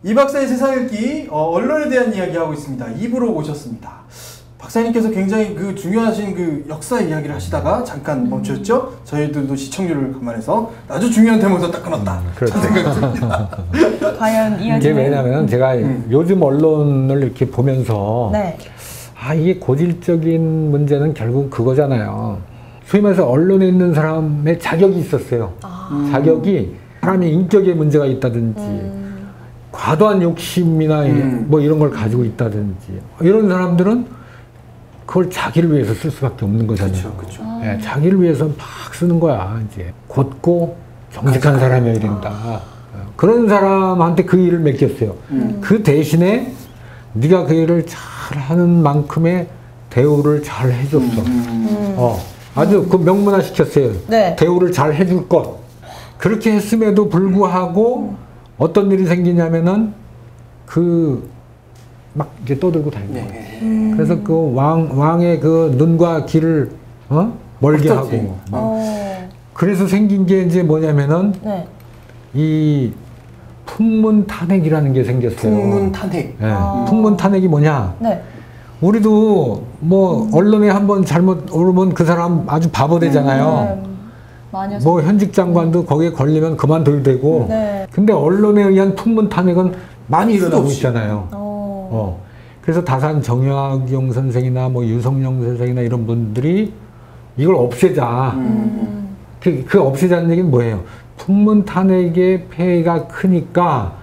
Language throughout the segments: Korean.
이 박사의 세상 읽기 언론에 대한 이야기 하고 있습니다. 2부로 오셨습니다. 박사님께서 굉장히 그 중요하신 그 역사 이야기를 하시다가 잠깐 멈추셨죠? 저희들도 시청률을 감안해서 아주 중요한 테마에서 딱 끊었다. 그렇죠. 생각이 듭니다. 과연 이야기 이게 왜냐면 제가 요즘 언론을 이렇게 보면서 네. 이게 고질적인 문제는 결국 그거잖아요. 소위 말해서 언론에 있는 사람의 자격이 있었어요. 자격이 사람의 인격에 문제가 있다든지 과도한 욕심이나 뭐 이런 걸 가지고 있다든지 이런 사람들은 그걸 자기를 위해서 쓸 수밖에 없는 거잖아요. 그렇죠. 네, 자기를 위해서 막 쓰는 거야. 이제 곧고 정직한 사람이어야 된다. 그런 사람한테 그 일을 맡겼어요. 그 대신에 네가 그 일을 잘 하는 만큼의 대우를 잘 해줬어. 아주 그 명문화 시켰어요. 네. 대우를 잘 해줄 것. 그렇게 했음에도 불구하고 어떤 일이 생기냐면은 막 이제 떠들고 다니는 거예요. 그래서 그 왕의 그 눈과 귀를 멀게 하고. 그래서 생긴 게 이제 뭐냐면은 네. 이 풍문 탄핵이라는 게 생겼어요. 풍문 탄핵. 네. 풍문 탄핵이 뭐냐? 네. 우리도 뭐 언론에 한번 잘못 오르면 그 사람 아주 바보 되잖아요. 뭐 현직 장관도 거기에 걸리면 그만둬야 되고. 네. 근데 언론에 의한 풍문 탄핵은 많이 일어나고 있잖아요. 그래서 다산 정약용 선생이나 뭐 유성영 선생이나 이런 분들이 이걸 없애자. 그 없애자는 얘기는 뭐예요? 풍문 탄핵의 폐해가 크니까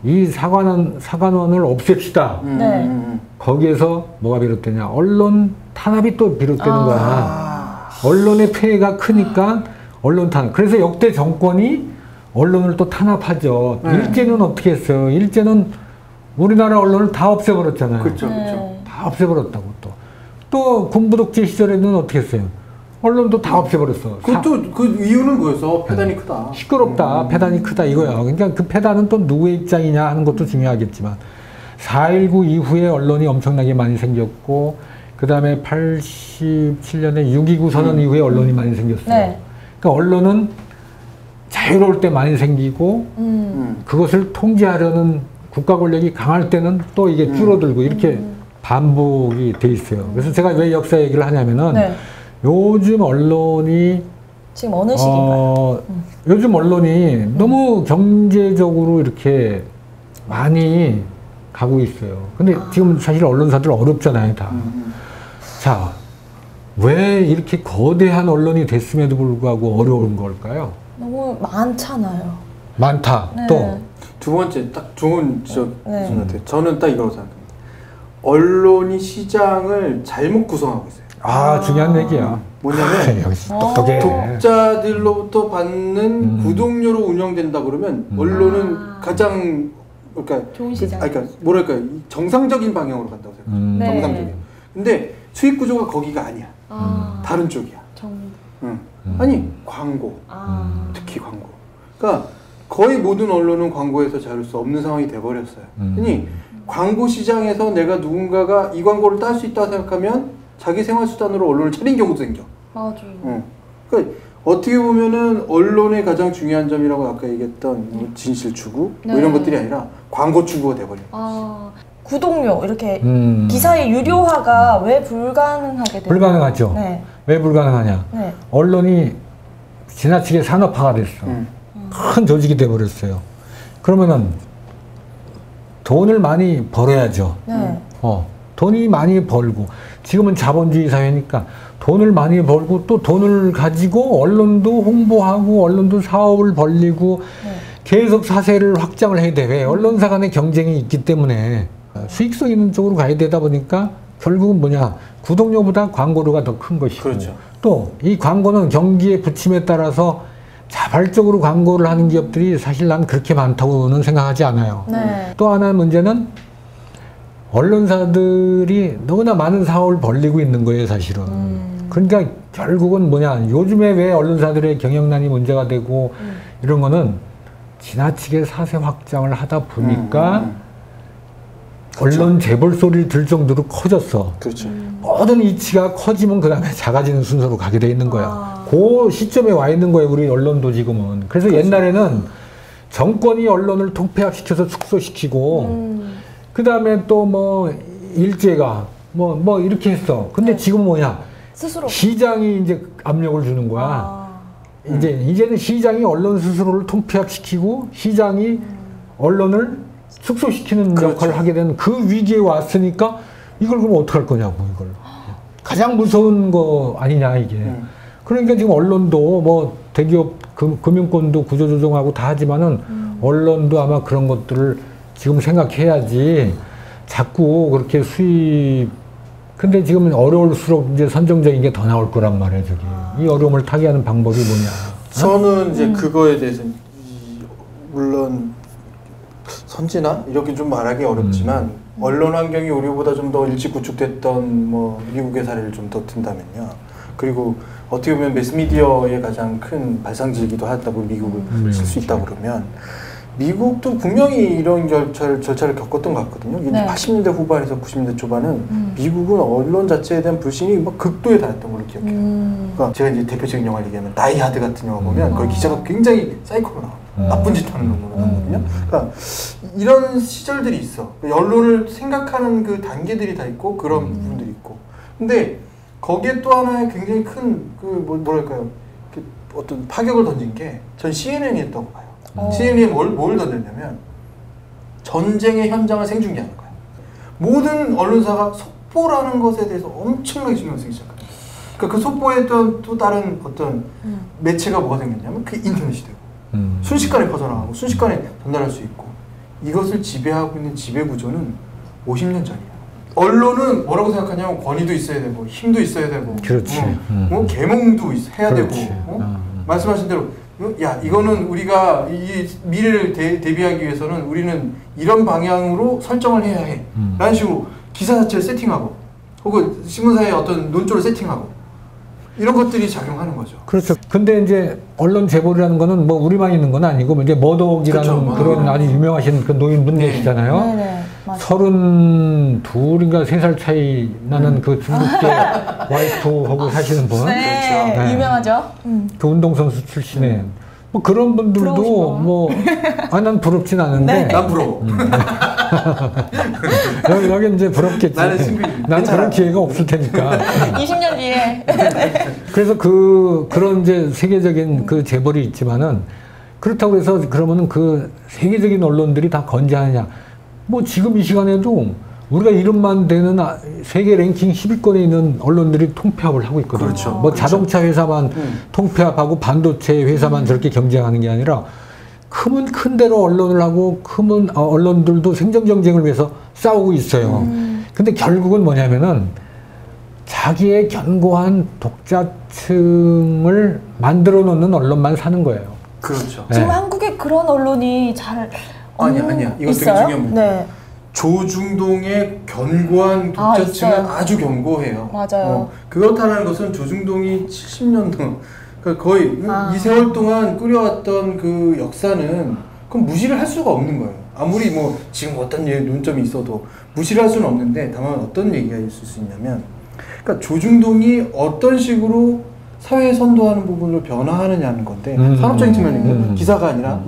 이 사관원을 없앱시다. 네. 거기에서 뭐가 비롯되냐? 언론 탄압이 또 비롯되는 거야. 언론의 폐해가 크니까 언론 탄압. 그래서 역대 정권이 언론을 또 탄압하죠. 일제는 어떻게 했어요? 일제는 우리나라 언론을 다 없애버렸잖아요. 그렇죠. 다 없애버렸다고 또 군부독재 시절에는 어떻게 했어요? 언론도 다 없애버렸어. 그것도 그 이유는 뭐였어? 폐단이 크다. 시끄럽다. 폐단이 크다 이거야. 그러니까 그 폐단은 또 누구의 입장이냐 하는 것도 중요하겠지만 4.19 이후에 언론이 엄청나게 많이 생겼고 그 다음에 87년에 6.29 선언 이후에 언론이 많이 생겼어요. 네. 그러니까 언론은 자유로울 때 많이 생기고 그것을 통제하려는 국가 권력이 강할 때는 또 이게 줄어들고 이렇게 반복이 돼 있어요. 그래서 제가 왜 역사 얘기를 하냐면은 네. 요즘 언론이 지금 어느 시기인가요? 요즘 언론이 너무 경제적으로 이렇게 많이 가고 있어요. 근데 지금 사실 언론사들 어렵잖아요, 다. 자, 왜 이렇게 거대한 언론이 됐음에도 불구하고 어려운 걸까요? 너무 많잖아요. 많다. 네. 또 두 번째 딱 좋은 네. 저는 딱 이거라고 생각합니다. 언론이 시장을 잘못 구성하고 있어요. 중요한 얘기야. 뭐냐면 역시 똑똑해. 독자들로부터 받는 구독료로 운영된다 그러면 언론은 가장 그러니까 좋은 시장. 그러니까 뭐랄까 정상적인 방향으로 간다고 생각해요. 네. 정상적인. 근데 수익 구조가 거기가 아니야. 다른 쪽이야. 아니 광고. 특히 광고. 그러니까 거의 모든 언론은 광고에서 자를 수 없는 상황이 돼버렸어요. 아니 광고 시장에서 내가 누군가가 이 광고를 딸 수 있다고 생각하면 자기 생활수단으로 언론을 차린 경우도 생겨. 맞아요. 그러니까 어떻게 보면은 언론의 가장 중요한 점이라고 아까 얘기했던 뭐 진실 추구 뭐 이런 것들이 아니라 광고 추구가 돼버려요. 구독료 이렇게 기사의 유료화가 왜 불가능하게 돼요? 불가능하죠. 네. 왜 불가능하냐? 네. 언론이 지나치게 산업화가 됐어. 큰 조직이 돼버렸어요. 그러면은 돈을 많이 벌어야죠. 네. 돈이 많이 벌고 지금은 자본주의 사회니까 돈을 많이 벌고 또 돈을 가지고 언론도 홍보하고 언론도 사업을 벌리고 계속 사세를 확장을 해야 돼. 왜? 언론사 간의 경쟁이 있기 때문에 수익성 있는 쪽으로 가야 되다 보니까 결국은 뭐냐? 구독료보다 광고료가 더 큰 것이고 그렇죠. 또 이 광고는 경기의 부침에 따라서 자발적으로 광고를 하는 기업들이 사실 난 그렇게 많다고는 생각하지 않아요. 네. 또 하나의 문제는 언론사들이 너무나 많은 사업을 벌리고 있는 거예요, 사실은. 그러니까 결국은 뭐냐, 요즘에 왜 언론사들의 경영난이 문제가 되고 이런 거는 지나치게 사세 확장을 하다 보니까 언론 재벌 소리를 들 정도로 커졌어. 그렇죠. 모든 이치가 커지면 그 다음에 작아지는 순서로 가게 돼 있는 거야. 그 시점에 와 있는 거예요, 우리 언론도 지금은. 그래서 옛날에는 정권이 언론을 통폐합시켜서 축소시키고 그 다음에 또 뭐 일제가 뭐 이렇게 했어. 근데 네. 지금 뭐냐? 스스로 시장이 이제 압력을 주는 거야. 이제는 시장이 언론 스스로를 통폐합시키고 시장이 언론을 축소시키는 그렇죠. 역할을 하게 되는 그 위기에 왔으니까 이걸 그럼 어떡할 거냐고 이걸. 가장 무서운 거 아니냐 이게. 그러니까 지금 언론도 뭐 대기업 금융권도 구조조정하고 다 하지만은 언론도 아마 그런 것들을 지금 생각해야지 자꾸 그렇게 수입 근데 지금 어려울수록 이제 선정적인 게 더 나올 거란 말이에요 저기. 이 어려움을 타개하는 방법이 뭐냐. 저는 이제 그거에 대해서 물론 선진화? 이렇게 좀 말하기 어렵지만 언론 환경이 우리보다 좀 더 일찍 구축됐던 뭐 미국의 사례를 좀 더 든다면요. 그리고 어떻게 보면 매스미디어의 가장 큰 발상지이기도 하다고 미국을 쓸 수 있다고 그러면 미국도 분명히 이런 절차를 겪었던 것 같거든요. 네. 80년대 후반에서 90년대 초반은 미국은 언론 자체에 대한 불신이 막 극도에 달했던 걸로 기억해요. 그러니까 제가 이제 대표적인 영화를 얘기하면 다이하드 같은 영화 보면 거기 기자가 굉장히 사이코로 나와요. 나쁜 짓 하는 놈으로 나오거든요. 그러니까 이런 시절들이 있어. 언론을 생각하는 그 단계들이 다 있고 그런 부분들이 있고. 근데 거기에 또 하나의 굉장히 큰 뭐랄까요? 어떤 파격을 던진 게 전 CNN이 했다고 봐요. CNN이 뭘 던졌냐면 전쟁의 현장을 생중계하는 거예요. 모든 언론사가 속보라는 것에 대해서 엄청나게 신경 쓰기 시작합니다. 그러니까 그 속보에 또 다른 어떤 매체가 뭐가 생겼냐면 그 인터넷이 되고 순식간에 퍼져나가고 순식간에 전달할 수 있고 이것을 지배하고 있는 지배구조는 50년 전이에요. 언론은 뭐라고 생각하냐면 권위도 있어야 되고 힘도 있어야 되고 그렇지. 계몽도 해야 그렇지. 되고 말씀하신 대로 야 이거는 우리가 이 미래를 대비하기 위해서는 우리는 이런 방향으로 설정을 해야 해 라는 식으로 기사 자체를 세팅하고 혹은 신문사의 어떤 논조를 세팅하고 이런 것들이 작용하는 거죠. 그렇죠. 근데 이제 언론 재벌이라는 거는 뭐 우리만 있는 건 아니고 이제 머독이라는 그렇죠. 그런 아주 유명하신 그 노인분 계시잖아요. 네네. 32인가 3살 차이 나는 그 중국계 와이프하고 사시는 분. 네, 그렇죠. 유명하죠. 그 운동선수 출신의 뭐 그런 분들도 뭐 난 부럽진 않은데. 네. 난 부러워. 여기 이제 부럽겠지. 난 그런 기회가 없을 테니까. 20년 뒤에. 그래서 그런 이제 세계적인 그 재벌이 있지만은 그렇다고 해서 그러면은 그 세계적인 언론들이 다 건재하느냐. 뭐 지금 이 시간에도 우리가 이름만 되는 세계 랭킹 10위권에 있는 언론들이 통폐합을 하고 있거든요. 그렇죠. 뭐 자동차 회사만 통폐합하고 반도체 회사만 저렇게 경쟁하는 게 아니라 크면 큰 대로 언론을 하고 크면 언론들도 생존 경쟁을 위해서 싸우고 있어요. 근데 결국은 뭐냐면은 자기의 견고한 독자층을 만들어 놓는 언론만 사는 거예요. 그렇죠. 지금 한국에 그런 언론이 잘 아니야. 이건 되게 중요한 문제. 네. 조중동의 견고한 독자층은 아주 견고해요. 맞아요. 그렇다는 것은 조중동이 70년도 그러니까 거의 이 세월 동안 꾸려왔던 그 역사는 그럼 무시를 할 수가 없는 거예요. 아무리 뭐 지금 어떤 논점이 있어도 무시를 할 수는 없는데 다만 어떤 얘기가 있을 수 있냐면 그러니까 조중동이 어떤 식으로 사회에 선도하는 부분을 변화하느냐는 건데 산업적인 측면이고 기사가 아니라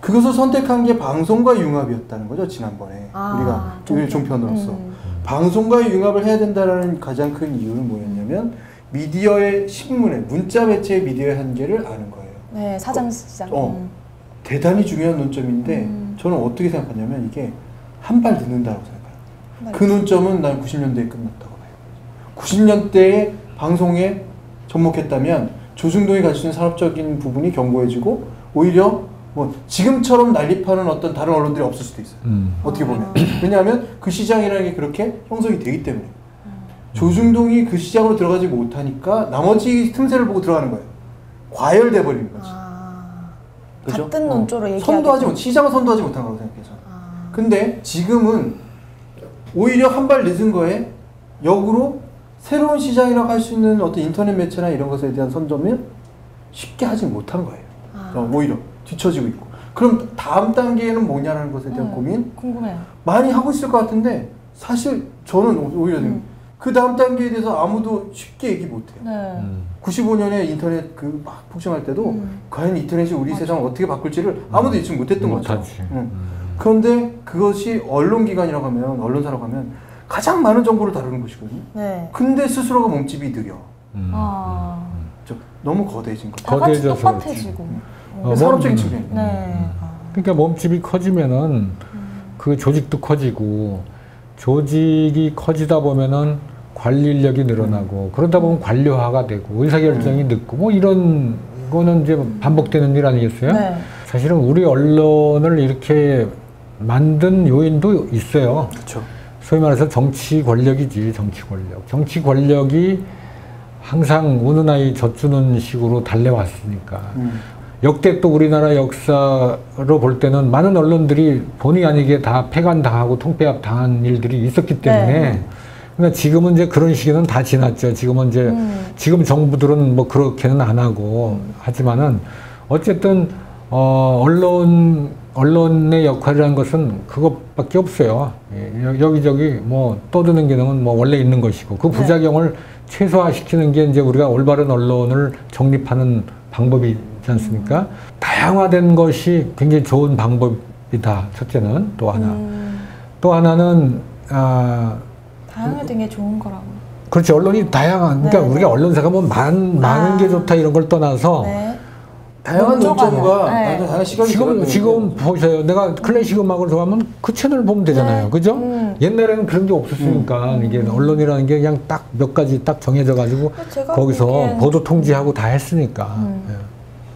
그것을 선택한 게 방송과 융합이었다는 거죠. 지난번에 우리가 종편으로서 방송과의 융합을 해야 된다는 가장 큰 이유는 뭐였냐면 미디어의 신문의 문자 매체의 미디어의 한계를 아는 거예요. 네, 사장시장. 대단히 중요한 논점인데 저는 어떻게 생각하냐면 이게 한 발 늦는다고 생각해요. 그 논점은 난 90년대에 끝났다고 봐요. 90년대에 방송에 접목했다면 조중동이 가지고 있는 산업적인 부분이 견고해지고 오히려 뭐 지금처럼 난립하는 어떤 다른 언론들이 없을 수도 있어요. 어떻게 보면. 왜냐하면 그 시장이라는 게 그렇게 형성이 되기 때문에. 조중동이 그 시장으로 들어가지 못하니까 나머지 틈새를 보고 들어가는 거예요. 과열돼 버리는 거지. 그렇죠? 같은 논조로 얘기하기 시장을 선도하지 못한 거라고 생각해요. 근데 지금은 오히려 한 발 늦은 거에 역으로 새로운 시장이라고 할 수 있는 어떤 인터넷 매체나 이런 것에 대한 선점을 쉽게 하지 못한 거예요. 오히려 뒤처지고 있고. 그럼 다음 단계는 뭐냐라는 것에 대한 고민? 궁금해요. 많이 하고 있을 것 같은데 사실 저는 오히려 그 다음 단계에 대해서 아무도 쉽게 얘기 못해요. 네. 95년에 인터넷 그 막 폭증할 때도 과연 인터넷이 우리 세상을 어떻게 바꿀지를 아무도 예측 못했던 거죠. 그런데 그것이 언론기관이라고 하면, 언론사라고 하면 가장 많은 정보를 다루는 곳이거든요. 네. 근데 스스로가 몸집이 느려. 너무 거대해진 거죠. 다 같이 똑같아지고. 산업적인 측면. 네. 그러니까 몸집이 커지면은 그 조직도 커지고, 조직이 커지다 보면은 관리 인력이 늘어나고, 그러다 보면 관료화가 되고 의사결정이 늦고, 뭐 이런 거는 이제 반복되는 일 아니겠어요? 네. 사실은 우리 언론을 이렇게 만든 요인도 있어요. 그렇죠. 소위 말해서 정치 권력이지, 정치 권력. 정치 권력이 항상 우는 아이 젖주는 식으로 달래왔으니까. 역대 또 우리나라 역사로 볼 때는 많은 언론들이 본의 아니게 다 폐간당하고 통폐합 당한 일들이 있었기 때문에. 네. 그러니까 지금은 이제 그런 시기는 다 지났죠. 지금은 이제 지금 정부들은 뭐 그렇게는 안 하고 하지만은 어쨌든 언론의 역할이라는 것은 그것밖에 없어요. 여기저기 뭐 떠드는 기능은 뭐 원래 있는 것이고, 그 부작용을 최소화시키는 게 이제 우리가 올바른 언론을 정립하는 방법이지 않습니까? 다양화된 것이 굉장히 좋은 방법이다. 첫째는. 또 하나. 또 하나는 다양화된 게 좋은 거라고. 그렇지. 언론이 다양한. 그러니까 네. 우리가 언론사가 뭐 많은 게 좋다 이런 걸 떠나서 네. 다양한 논점과 네. 다양한 시각이 지금 보세요. 내가 클래식 음악을 좋아하면 그 채널 보면 되잖아요. 네. 그죠? 옛날에는 그런 게 없었으니까 이게 언론이라는 게 그냥 딱 몇 가지 딱 정해져 가지고 거기서 보도 통지하고 다 했으니까.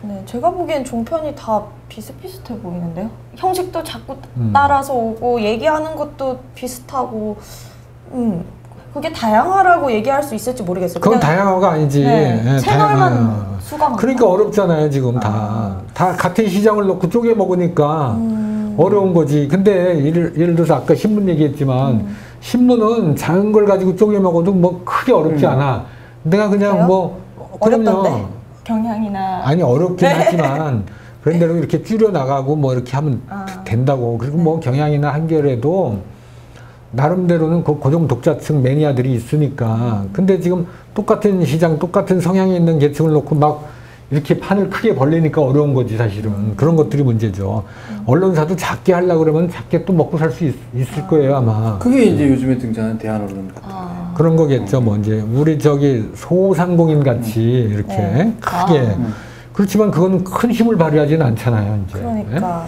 네, 제가 보기엔 종편이 다 비슷비슷해 보이는데요. 형식도 자꾸 따라서 오고 얘기하는 것도 비슷하고 그게 다양화라고 얘기할 수 있을지 모르겠어요. 그건 다양화가 아니지. 네, 예, 채널만 수가 많고. 그러니까 어렵잖아요, 지금 다 같은 시장을 놓고 쪼개 먹으니까 어려운 거지. 근데 예를 들어서 아까 신문 얘기했지만 신문은 작은 걸 가지고 쪼개 먹어도 뭐 크게 어렵지 않아. 내가 그냥 그래요? 뭐 어렵던데? 경향이나 아니 어렵긴 하지만 그런 대로 이렇게 줄여 나가고 뭐 이렇게 하면 된다고. 그리고 뭐 경향이나 한겨레도 나름대로는 그 고정 독자층 매니아들이 있으니까. 근데 지금 똑같은 시장, 똑같은 성향이 있는 계층을 놓고 막 이렇게 판을 크게 벌리니까 어려운 거지, 사실은. 그런 것들이 문제죠. 언론사도 작게 하려고 그러면 작게 또 먹고 살 수 있을 거예요, 아마. 그게 이제 요즘에 등장하는 대한언론 같은 거예요. 그런 거겠죠, 뭐 이제. 우리 저기 소상공인 같이 이렇게 크게. 그렇지만 그건 큰 힘을 발휘하지는 않잖아요, 이제. 그러니까.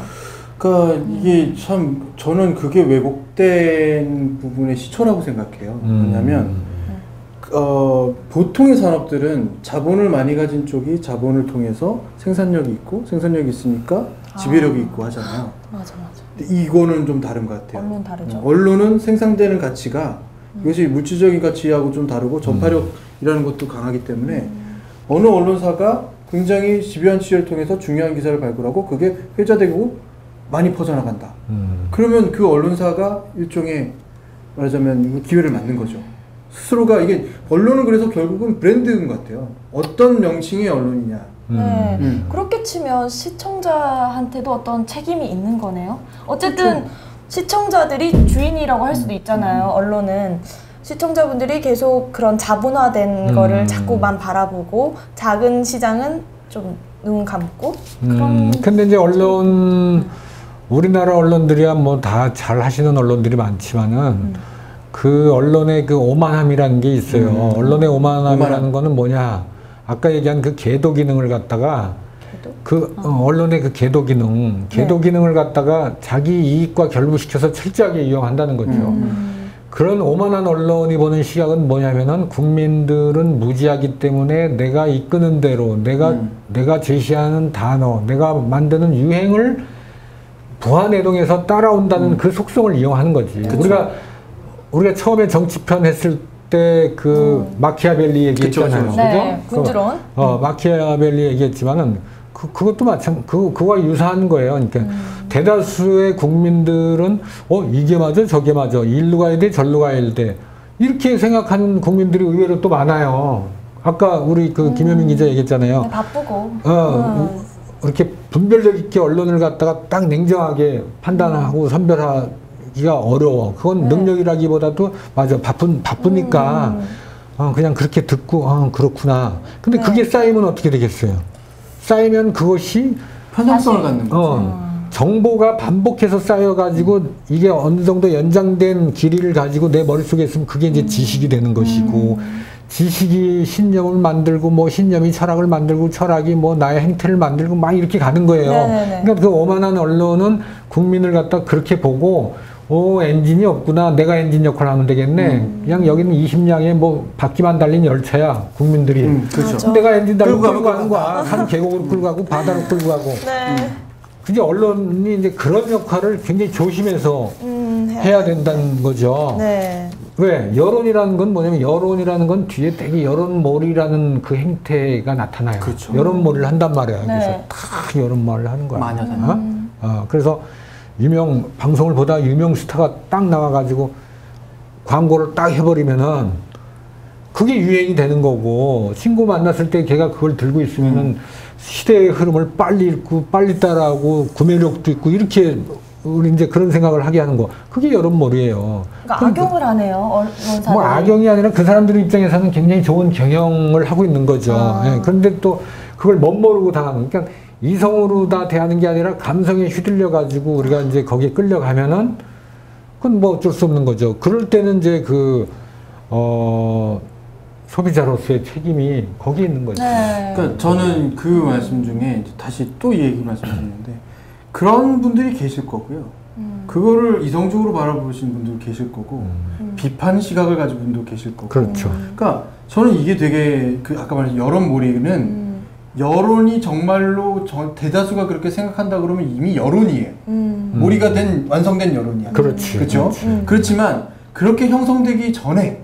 그러니까 이게 참 저는 그게 왜곡된 부분의 시초라고 생각해요. 왜냐하면 보통의 산업들은 자본을 많이 가진 쪽이 자본을 통해서 생산력이 있고 생산력이 있으니까 지배력이 있고 하잖아요. 맞아. 근데 이거는 좀 다른 것 같아요. 언론 다르죠. 언론은 생산되는 가치가 이것이 물질적인 가치하고 좀 다르고 전파력이라는 것도 강하기 때문에 어느 언론사가 굉장히 집요한 취재를 통해서 중요한 기사를 발굴하고 그게 회자되고 많이 퍼져나간다. 그러면 그 언론사가 일종의 말하자면 기회를 맞는 거죠. 스스로가 이게 언론은 그래서 결국은 브랜드인 것 같아요. 어떤 명칭의 언론이냐. 네. 그렇게 치면 시청자한테도 어떤 책임이 있는 거네요. 어쨌든 그렇죠. 시청자들이 주인이라고 할 수도 있잖아요. 언론은 시청자분들이 계속 그런 자본화된 거를 자꾸만 바라보고 작은 시장은 좀 눈 감고 그런. 근데 이제 우리나라 언론들이야 뭐 다 잘 하시는 언론들이 많지만은 그 언론의 그 오만함이라는 게 있어요. 언론의 오만함이라는 거는 뭐냐? 아까 얘기한 그 계도 기능을 갖다가 언론의 그 계도 기능을 갖다가 자기 이익과 결부시켜서 철저하게 이용한다는 거죠. 그런 오만한 언론이 보는 시각은 뭐냐면은 국민들은 무지하기 때문에 내가 이끄는 대로 내가 제시하는 단어, 내가 만드는 유행을 부안해동해서 따라온다는 그 속성을 이용하는 거지. 우리가 처음에 정치편 했을 때 그 마키아벨리 얘기했잖아요. 그죠? 네, 군주론. 마키아벨리 얘기했지만은 그것도 그거와 유사한 거예요. 그러니까 대다수의 국민들은 이게 맞아, 저게 맞아, 일로 가야 돼, 절로 가야 돼, 이렇게 생각하는 국민들이 의외로 또 많아요. 아까 우리 그 김현민 기자 얘기했잖아요. 네, 바쁘고. 이렇게 분별력 있게 언론을 갖다가 딱 냉정하게 판단하고 선별하고 하기가 어려워. 그건 능력이라기보다도 맞아. 바쁘니까 그냥 그렇게 듣고 그렇구나. 근데 그게 쌓이면 어떻게 되겠어요? 쌓이면 그것이 편향성을 갖는 거지. 정보가 반복해서 쌓여가지고 이게 어느 정도 연장된 길이를 가지고 내 머릿속에 있으면 그게 이제 지식이 되는 것이고 지식이 신념을 만들고 뭐 신념이 철학을 만들고 철학이 뭐 나의 행태를 만들고 막 이렇게 가는 거예요. 네네네. 그러니까 그 오만한 언론은 국민을 갖다 그렇게 보고 엔진이 없구나. 내가 엔진 역할을 하면 되겠네. 그냥 여기는 20량에 뭐 바퀴만 달린 열차야. 국민들이. 그렇죠. 내가 엔진 달고 끌고 가는 거야. 산 계곡으로 끌고 가고 바다로 끌고 가고. 네. 근데 언론이 이제 그런 역할을 굉장히 조심해서 해야 된다는 거죠. 네. 왜? 여론이라는 건 뭐냐면 여론이라는 건 뒤에 되게 여론몰이라는 그 행태가 나타나요. 그렇죠. 여론몰이를 한단 말이에요. 네. 그래서 탁 여론몰이를 하는 거야. 마녀잖아. 그래서 방송을 보다 유명 스타가 딱 나와가지고 광고를 딱 해버리면은 그게 유행이 되는 거고 친구 만났을 때 걔가 그걸 들고 있으면은 시대의 흐름을 빨리 읽고 빨리 따라하고 구매력도 있고 이렇게 우리 이제 그런 생각을 하게 하는 거 그게 여론몰이에요. 그러니까 악용을 하네요. 언론사들이. 뭐 악용이 아니라 그 사람들 입장에서는 굉장히 좋은 경영을 하고 있는 거죠. 예, 그런데 또 그걸 멋모르고 당하는 그러니까 이성으로 다 대하는 게 아니라 감성에 휘둘려 가지고 우리가 이제 거기에 끌려가면은 그건 뭐 어쩔 수 없는 거죠. 그럴 때는 이제 소비자로서의 책임이 거기에 있는 거죠. 네. 그러니까 저는 그 말씀 중에 이제 다시 또 이 얘기 말씀드리는데 그런 분들이 계실 거고요. 그거를 이성적으로 바라보시는 분도 계실 거고 비판 시각을 가진 분도 계실 거고. 그렇죠. 그러니까 저는 이게 되게 아까 말한 여론몰이는 여론이 정말로 대다수가 그렇게 생각한다 그러면 이미 여론이에요. 몰이가 된 완성된 여론이야. 그렇지. 그렇죠. 그렇지만 그렇게 형성되기 전에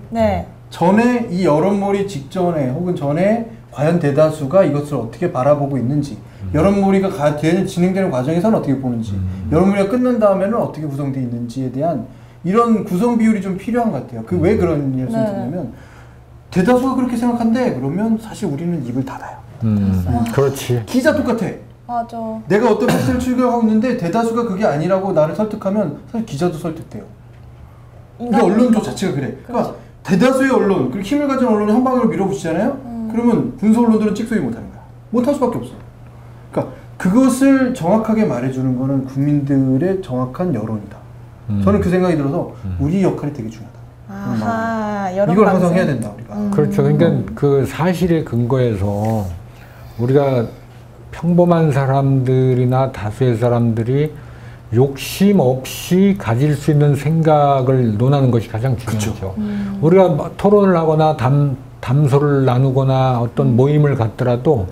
전에 이 여론몰이 직전에 혹은 전에 과연 대다수가 이것을 어떻게 바라보고 있는지 여론몰이가 진행되는 과정에서는 어떻게 보는지 여론몰이가 끝난 다음에는 어떻게 구성되어 있는지에 대한 이런 구성 비율이 좀 필요한 것 같아요. 왜 그런 말씀을 드냐면 대다수가 그렇게 생각한대 그러면 사실 우리는 입을 닫아요. 그렇지. 기자 똑같아. 맞아. 내가 어떤 팩트를 출력하고 있는데 대다수가 그게 아니라고 나를 설득하면 사실 기자도 설득돼요. 근데 언론조 자체가 그래. 그러니까 대다수의 언론, 그리고 힘을 가진 언론이 한 방으로 밀어붙이잖아요. 그러면 분수 언론들은 찍소리 못하는 거야. 못할 수밖에 없어. 그러니까 그것을 정확하게 말해주는 거는 국민들의 정확한 여론이다. 저는 그 생각이 들어서 우리 역할이 되게 중요하다. 이걸 항상 해야 된다 우리가. 그렇죠. 그러니까 그 사실에 근거해서 우리가 평범한 사람들이나 다수의 사람들이 욕심 없이 가질 수 있는 생각을 논하는 것이 가장 중요하죠. 우리가 토론을 하거나 담소를 나누거나 어떤 모임을 갖더라도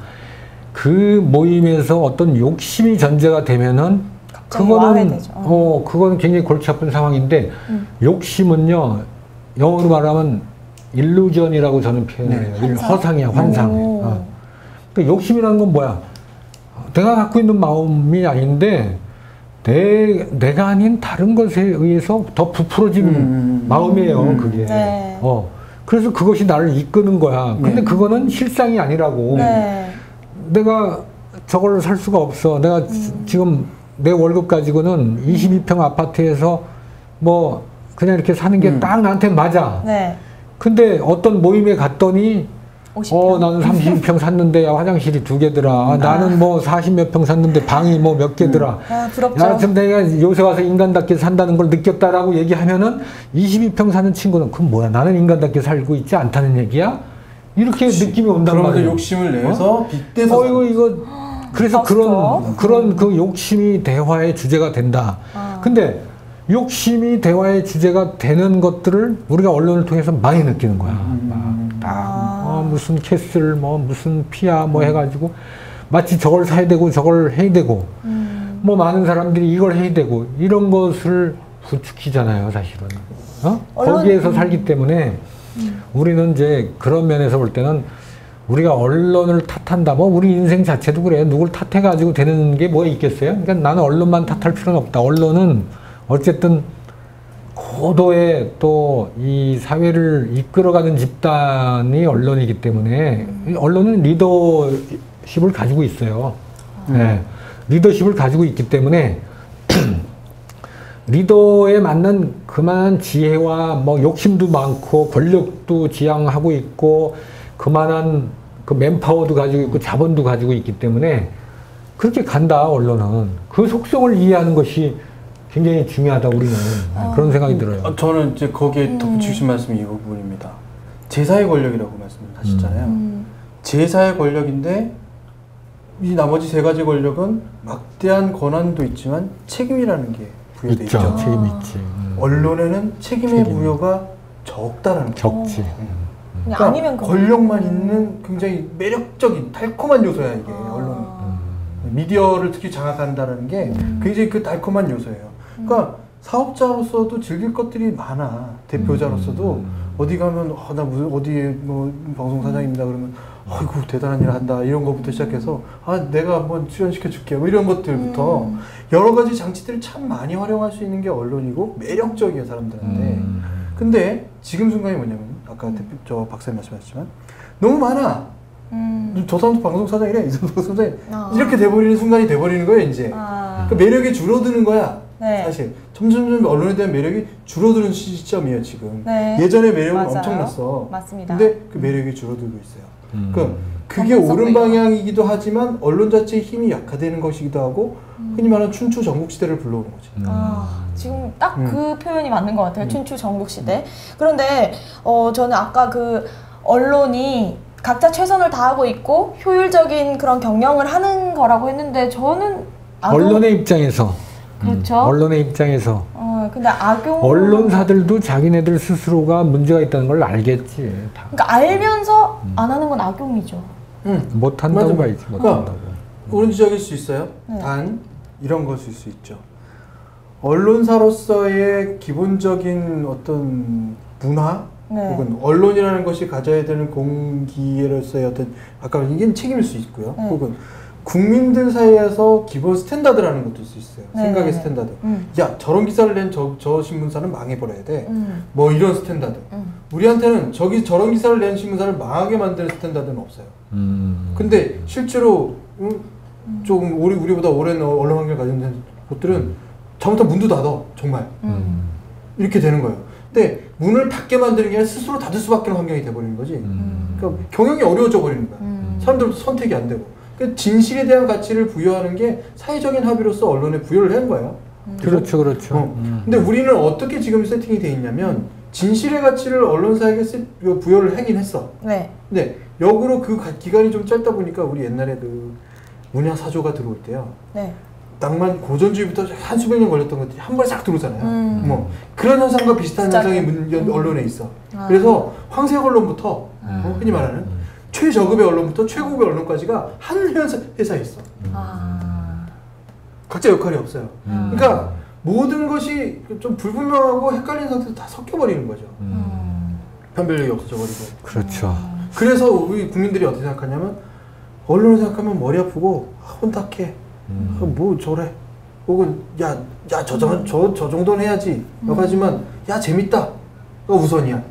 그 모임에서 어떤 욕심이 전제가 되면은 그거는 굉장히 골치 아픈 상황인데 욕심은요 영어로 말하면 일루전이라고 저는 표현해요. 허상이야, 환상. 그러니까 욕심이라는 건 뭐야? 내가 갖고 있는 마음이 아닌데 내가 아닌 다른 것에 의해서 더 부풀어진 마음이에요, 그게. 네. 그래서 그것이 나를 이끄는 거야. 근데 그거는 실상이 아니라고. 내가 저걸 살 수가 없어. 내가 지금 내 월급 가지고는 22평 아파트에서 뭐 그냥 이렇게 사는 게 딱 나한테 맞아. 근데 어떤 모임에 갔더니 50평. 나는 32평 샀는데 야 화장실이 2개더라. 나는 뭐 40몇 평 샀는데 방이 뭐 몇 개더라. 부럽죠. 야, 지금 내가 요새 와서 인간답게 산다는 걸 느꼈다라고 얘기하면은 22평 사는 친구는 그럼 뭐야? 나는 인간답게 살고 있지 않다는 얘기야? 이렇게 느낌이 온단 말이야. 그러면서 욕심을 내서 빗대서 이거 그래서 그런 그 욕심이 대화의 주제가 된다. 근데 욕심이 대화의 주제가 되는 것들을 우리가 언론을 통해서 많이 느끼는 거야. 무슨 캐슬, 무슨 피아, 해가지고 마치 저걸 사야 되고 저걸 해야 되고, 많은 사람들이 이걸 해야 되고 이런 것을 부추기잖아요, 사실은. 거기에서 살기 때문에 우리는 이제 그런 면에서 볼 때는 우리가 언론을 탓한다. 우리 인생 자체도 그래. 누굴 탓해가지고 되는 게 뭐가 있겠어요? 그러니까 나는 언론만 탓할 필요는 없다. 언론은 어쨌든 고도의 또 이 사회를 이끌어가는 집단이 언론이기 때문에 언론은 리더십을 가지고 있어요. 리더십을 가지고 있기 때문에 리더에 맞는 그만한 지혜와 뭐 욕심도 많고 권력도 지향하고 있고 그만한 그 맨파워도 가지고 있고 자본도 가지고 있기 때문에 그렇게 간다. 언론은 그 속성을 이해하는 것이 굉장히 중요하다. 우리는 그런 생각이 들어요. 저는 이제 거기에 덧붙이신 말씀이 이 부분입니다. 제사의 권력이라고 말씀하셨잖아요. 제사의 권력인데 이 나머지 세 가지 권력은 막대한 권한도 있지만 책임이라는 게 부여돼 있죠. 책임이 있지. 언론에는 책임의 부여가 적다라는 거죠. 적지. 그러니까 아니면 권력만 있는 굉장히 매력적인 달콤한 요소야 이게 언론은. 미디어를 특히 장악한다는 게 굉장히 그 달콤한 요소예요. 그러니까 사업자로서도 즐길 것들이 많아. 대표자로서도 어디 가면 나 무슨 어디에 뭐 방송 사장입니다 그러면 아이고 대단한 일 한다 이런 것부터 시작해서 내가 한번 출연시켜 줄게 뭐 이런 것들부터 여러 가지 장치들을 참 많이 활용할 수 있는 게 언론이고 매력적이에요 사람들한테. 근데 지금 순간이 뭐냐면 아까 저 박사님 말씀하셨지만 너무 많아. 저 사람도 방송 사장이래 이 사람도 방송 사장이래 이렇게 돼버리는 순간이 돼버리는 거예요 이제. 그 매력이 줄어드는 거야. 네. 사실 점점 언론에 대한 매력이 줄어드는 시점이에요 지금. 네. 예전에 매력은 맞아요. 엄청났어. 맞습니다. 근데 그 매력이 줄어들고 있어요. 그게 옳은 방향이기도 하지만 언론 자체의 힘이 약화되는 것이기도 하고 흔히 말하는 춘추 전국시대를 불러오는 거지. 지금 딱 그 표현이 맞는 것 같아요. 춘추 전국시대. 그런데 저는 아까 그 언론이 각자 최선을 다하고 있고 효율적인 그런 경영을 하는 거라고 했는데 저는 언론의 입장에서 그렇죠. 언론의 입장에서 근데 언론사들도 자기네들 스스로가 문제가 있다는 걸 알겠지. 그러니까 알면서 안 하는 건 악용이죠. 못한다고 봐야지. 못한다고. 옳은 지적일 수 있어요. 네. 단 이런 것일 수 있죠. 언론사로서의 기본적인 어떤 문화 네. 혹은 언론이라는 것이 가져야 되는 공기로서의 어떤 아까 이게 책임일 수 있고요. 네. 혹은 국민들 사이에서 기본 스탠다드라는 것도 있을 수 있어요. 네. 생각의 스탠다드. 야 저런 기사를 낸 저 신문사는 망해버려야 돼. 뭐 이런 스탠다드. 우리한테는 저런 기사를 낸 신문사를 망하게 만드는 스탠다드는 없어요. 근데 실제로 조금 우리보다 오랜 언론 환경을 가진 곳들은 잘못하면 문도 닫아. 정말. 이렇게 되는 거예요. 근데 문을 닫게 만드는 게 아니라 스스로 닫을 수밖에 없는 환경이 돼버리는 거지. 그러니까 경영이 어려워져 버리는 거야. 사람들도 선택이 안 되고. 그러니까 진실에 대한 가치를 부여하는 게 사회적인 합의로서 언론에 부여를 한 거예요. 그렇죠, 그렇죠. 근데 우리는 어떻게 지금 세팅이 돼 있냐면 진실의 가치를 언론사에게 부여를 하긴 했어. 네. 근데 역으로 그 기간이 좀 짧다 보니까 우리 옛날에 그 문야사조가 들어올 때요. 네. 낭만 고전주의부터 한 수백 년 걸렸던 것들이 한 번에 싹 들어오잖아요. 뭐 그런 현상과 비슷한 현상이 언론에 있어. 그래서 황색 언론부터 흔히 말하는 최저급의 언론부터 최고급의 언론까지가 한 회사에 있어. 각자 역할이 없어요. 그러니까 모든 것이 좀 불분명하고 헷갈리는 상태에서 다 섞여버리는 거죠. 편별력이 없어져 버리고. 그렇죠. 그래서 우리 국민들이 어떻게 생각하냐면 언론을 생각하면 머리 아프고 혼탁해. 뭐 저래. 혹은 저 정도는 해야지. 하지만 야 재밌다가 우선이야.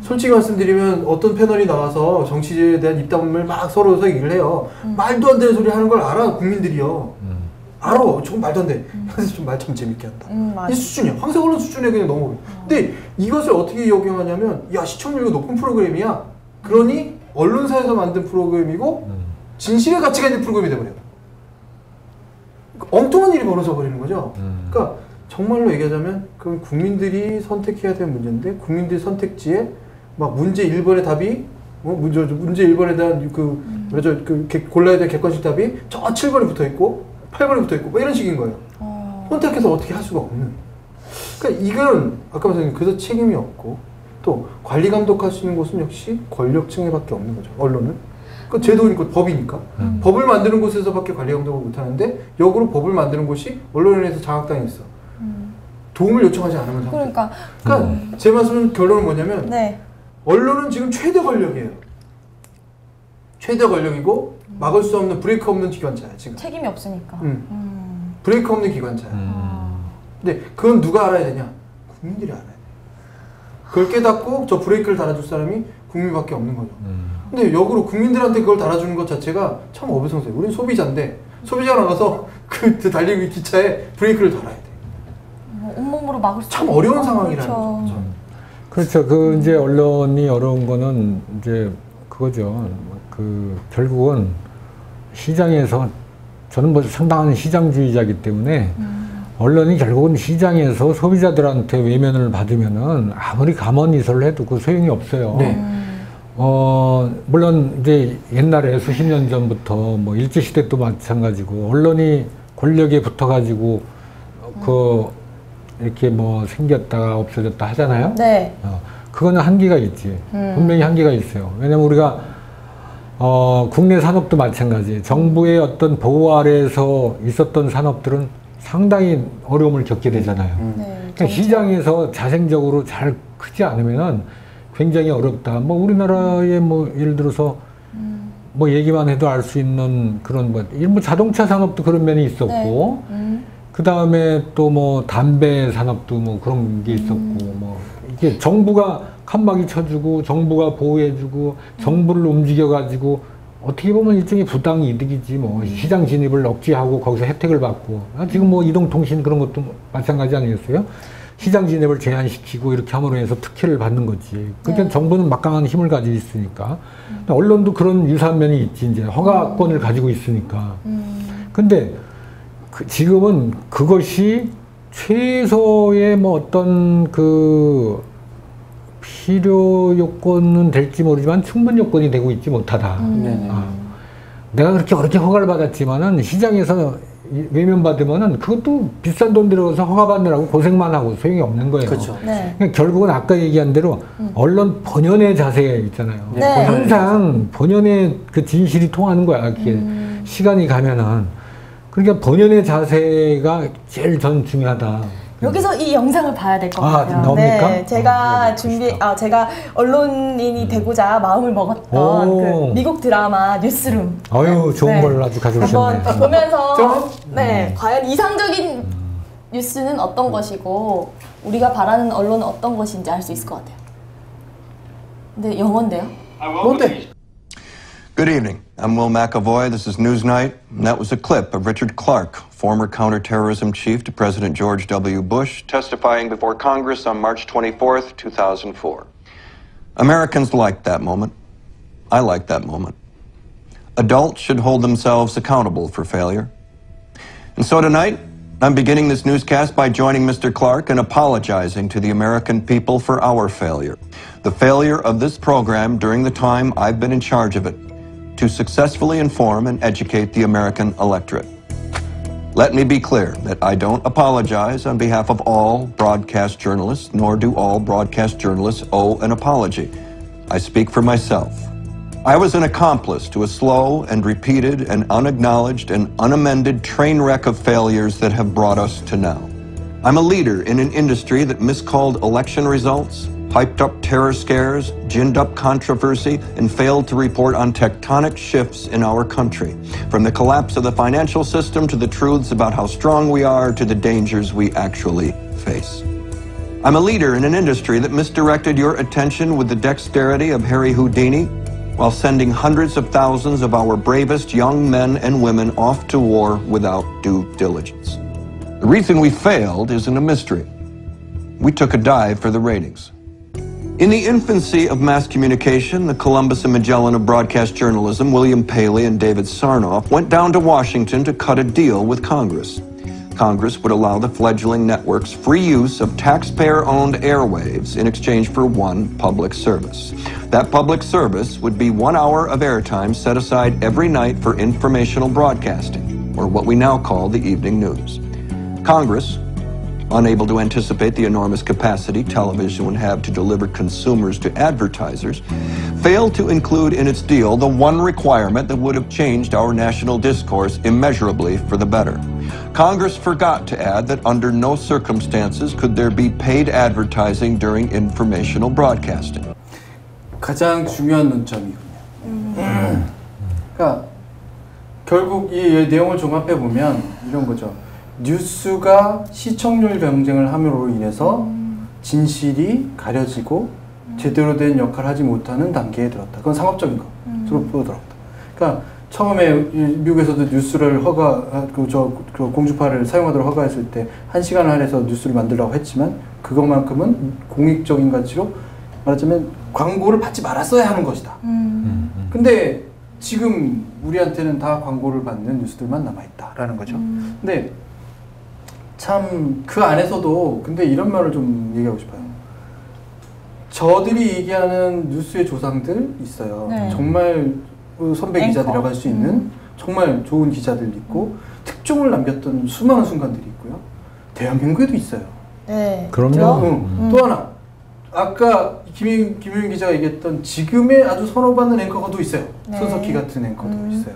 솔직히 말씀드리면 어떤 패널이 나와서 정치에 대한 입담을 막 서로 얘기를 해요. 말도 안 되는 소리 하는 걸 알아 국민들이요. 알아. 저건 말도 안 돼. 그래서 좀 말 참 재밌게 한다. 이 수준이야. 황색 언론 수준에 그냥 넘어가. 근데 이것을 어떻게 적용하냐면 야 시청률이 높은 프로그램이야. 그러니 언론사에서 만든 프로그램이고 진실의 가치가 있는 프로그램이 돼버려. 엉뚱한 일이 벌어져 버리는 거죠. 그러니까 정말로 얘기하자면 그건 국민들이 선택해야 될 문제인데 국민들 선택지에 막 문제 1번의 답이 문제 1번에 대한 골라야 될 객관식 답이 저 7번에 붙어 있고 8번에 붙어 있고 뭐 이런 식인 거예요. 선택해서 어떻게 할 수가 없는. 그러니까 이건 아까 말씀드린 그래서 책임이 없고 또 관리 감독할 수 있는 곳은 역시 권력층에밖에 없는 거죠. 언론은. 그 제도니까 법이니까 법을 만드는 곳에서밖에 관리 감독을 못 하는데 역으로 법을 만드는 곳이 언론에 의해서 장악당해 있어. 도움을 요청하지 않으면 상태. 그러니까 제 말씀은 결론은 뭐냐면 네. 언론은 지금 최대 권력이에요. 최대 권력이고 막을 수 없는 브레이크 없는 기관차야 지금. 책임이 없으니까. 브레이크 없는 기관차야. 근데 그건 누가 알아야 되냐? 국민들이 알아야 돼. 그걸 깨닫고 저 브레이크를 달아줄 사람이 국민밖에 없는 거죠. 근데 역으로 국민들한테 그걸 달아주는 것 자체가 참 어불성설이에요. 우리는 소비자인데 소비자가 나가서 그 달리기 기차에 브레이크를 달아야 돼. 막을 수 참 어려운 상황이라는 거죠. 그렇죠. 그 이제 언론이 어려운 거는 이제 그거죠. 그 결국은 시장에서 저는 뭐 상당한 시장주의자이기 때문에 언론이 결국은 시장에서 소비자들한테 외면을 받으면은 아무리 감언이설을 해도 그 소용이 없어요. 네. 물론 이제 옛날에 수십 년 전부터 뭐 일제시대 도 마찬가지고 언론이 권력에 붙어가지고 그 이렇게 뭐 생겼다가 없어졌다 하잖아요. 네. 그거는 한계가 있지. 분명히 한계가 있어요. 왜냐면 우리가 국내 산업도 마찬가지예요. 정부의 어떤 보호 아래에서 있었던 산업들은 상당히 어려움을 겪게 되잖아요. 네, 그러니까 시장에서 자생적으로 잘 크지 않으면은 굉장히 어렵다. 뭐 우리나라의 뭐 예를 들어서 뭐 얘기만 해도 알 수 있는 그런 뭐 자동차 산업도 그런 면이 있었고, 그 다음에 또 뭐 담배 산업도 뭐 그런 게 있었고, 뭐 이게 정부가 칸막이 쳐주고 정부가 보호해주고 정부를 움직여가지고 어떻게 보면 일종의 부당 이득이지 뭐 시장 진입을 억제하고 거기서 혜택을 받고 지금 뭐 이동통신 그런 것도 마찬가지 아니겠어요? 시장 진입을 제한시키고 이렇게 함으로 해서 특혜를 받는 거지. 그러니까 네. 정부는 막강한 힘을 가지고 있으니까. 언론도 그런 유사한 면이 있지. 이제 허가권을 가지고 있으니까. 근데 지금은 그것이 최소의 뭐 어떤 그 필요 요건은 될지 모르지만 충분 요건이 되고 있지 못하다. 내가 그렇게 어렵게 허가를 받았지만은 시장에서 외면받으면은 그것도 비싼 돈 들어가서 허가받느라고 고생만 하고 소용이 없는 거예요. 그렇죠. 네. 그러니까 결국은 아까 얘기한 대로 언론 본연의 자세 있잖아요. 네. 항상 본연의 그 진실이 통하는 거야. 이렇게 시간이 가면은. 그러니까 본연의 자세가 제일 전 중요하다. 여기서 이 영상을 봐야 될 것 같아요. 나옵니까? 네, 제가 제가 언론인이 되고자 마음을 먹었던 그 미국 드라마 뉴스룸. 아유, 좋은 네. 걸 아주 가져오셨네. 한번 보면서 과연 이상적인 뉴스는 어떤 것이고 우리가 바라는 언론은 어떤 것인지 알 수 있을 것 같아요. 근데 영어인데요? 뭔데? Good evening. I'm Will McAvoy. This is Newsnight. And that was a clip of Richard Clarke, former counterterrorism chief to President George W. Bush, testifying before Congress on March 24th, 2004. Americans liked that moment. I like that moment. Adults should hold themselves accountable for failure. And so tonight, I'm beginning this newscast by joining Mr. Clarke in apologizing to the American people for our failure. The failure of this program during the time I've been in charge of it, to successfully inform and educate the American electorate. Let me be clear that I don't apologize on behalf of all broadcast journalists, nor do all broadcast journalists owe an apology. I speak for myself. I was an accomplice to a slow and repeated and unacknowledged and unamended train wreck of failures that have brought us to now. I'm a leader in an industry that miscalled election results, hyped up terror scares, ginned up controversy, and failed to report on tectonic shifts in our country, from the collapse of the financial system to the truths about how strong we are to the dangers we actually face. I'm a leader in an industry that misdirected your attention with the dexterity of Harry Houdini, while sending hundreds of thousands of our bravest young men and women off to war without due diligence. The reason we failed isn't a mystery. We took a dive for the ratings. In the infancy of mass communication, the Columbus and Magellan of broadcast journalism, William Paley and David Sarnoff, went down to Washington to cut a deal with Congress. Congress would allow the fledgling networks free use of taxpayer-owned airwaves in exchange for one public service. That public service would be 1 hour of airtime set aside every night for informational broadcasting, or what we now call the evening news. Congress, unable to anticipate the enormous capacity television would have to deliver consumers to advertisers, failed to include in its deal the one requirement that would have changed our national discourse immeasurably for the better. Congress forgot to add that under no circumstances could there be paid advertising during informational broadcasting. 가장 중요한 논점이군요. 그러니까 결국 이 내용을 종합해 보면 이런 거죠. 뉴스가 시청률 경쟁을 함으로 인해서 진실이 가려지고 제대로 된 역할을 하지 못하는 단계에 들었다. 그건 상업적인 거. 들어갔다. 그러니까 처음에 미국에서도 뉴스를 그 공주파를 사용하도록 허가했을 때 1시간을 할애해서 뉴스를 만들려고 했지만 그것만큼은 공익적인 가치로 말하자면 광고를 받지 말았어야 하는 것이다. 근데 지금 우리한테는 다 광고를 받는 뉴스들만 남아있다라는 거죠. 근데 참 그 안에서도 근데 이런 말을 좀 얘기하고 싶어요. 저들이 얘기하는 뉴스의 조상들 있어요. 네. 정말 선배 기자들이라고 할 수 있는 정말 좋은 기자들 있고 특종을 남겼던 수많은 순간들이 있고요. 대한민국에도 있어요. 네. 그럼요. 또 하나 아까 김효인 기자가 얘기했던 지금의 아주 선호받는 앵커가 있어요. 네. 손석희 같은 앵커도 있어요.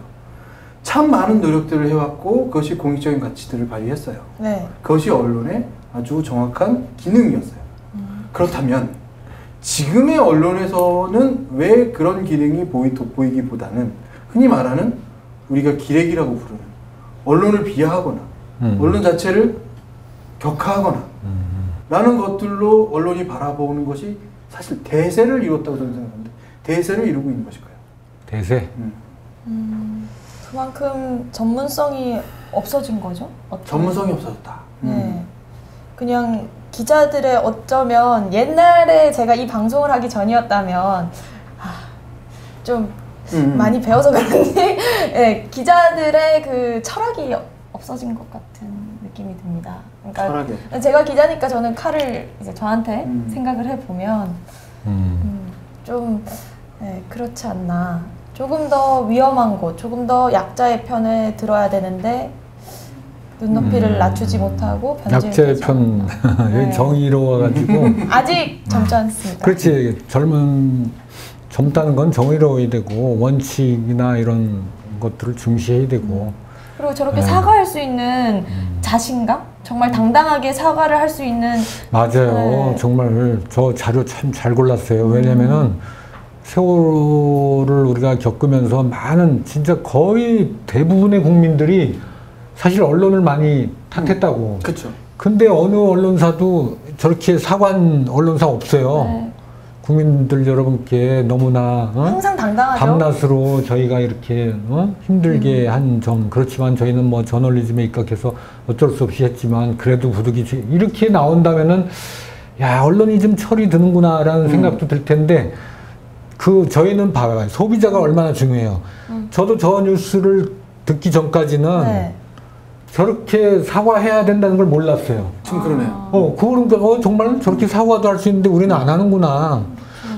참 많은 노력들을 해왔고 그것이 공익적인 가치들을 발휘했어요. 네. 그것이 언론의 아주 정확한 기능이었어요. 그렇다면 지금의 언론에서는 왜 그런 기능이 돋보이기보다는 흔히 말하는 우리가 기레기라고 부르는 언론을 비하하거나 언론 자체를 격하하거나 라는 것들로 언론이 바라보는 것이 사실 대세를 이뤘다고 저는 생각합니다. 대세를 이루고 있는 것일 거예요. 대세? 그만큼 전문성이 없어진 거죠? 전문성이 없어졌다. 네. 그냥 기자들의 어쩌면 옛날에 제가 이 방송을 하기 전이었다면 좀 많이 배워서 그런지 네, 기자들의 그 철학이 없어진 것 같은 느낌이 듭니다. 그러니까 철학이. 제가 기자니까 저는 칼을 이제 저한테 생각을 해보면 좀 네, 그렇지 않나. 조금 더 위험한 곳, 조금 더 약자의 편에 들어야 되는데 눈높이를 낮추지 못하고 약자의 편, 네. 정의로워가지고 아직 젊지 않습니다. 그렇지. 젊다는 건 정의로워야 되고 원칙이나 이런 것들을 중시해야 되고 그리고 저렇게 사과할 수 있는 자신감? 정말 당당하게 사과를 할 수 있는 맞아요. 네. 정말 저 자료 참 잘 골랐어요. 왜냐면은 세월호를 우리가 겪으면서 많은 진짜 거의 대부분의 국민들이 사실 언론을 많이 탓했다고. 그렇죠. 근데 어느 언론사도 저렇게 사과한 언론사 없어요. 네. 국민들 여러분께 너무나 항상 당당하죠. 밤낮으로 저희가 이렇게 힘들게 한 점. 그렇지만 저희는 뭐 저널리즘에 입각해서 어쩔 수 없이 했지만 그래도 부득이 이렇게 나온다면은 야 언론이 좀 철이 드는구나라는 생각도 들 텐데 저희는 봐봐요. 소비자가 얼마나 중요해요. 저도 저 뉴스를 듣기 전까지는 네. 저렇게 사과해야 된다는 걸 몰랐어요. 좀 그러네요. 그거는 정말 저렇게 사과도 할 수 있는데 우리는 안 하는구나.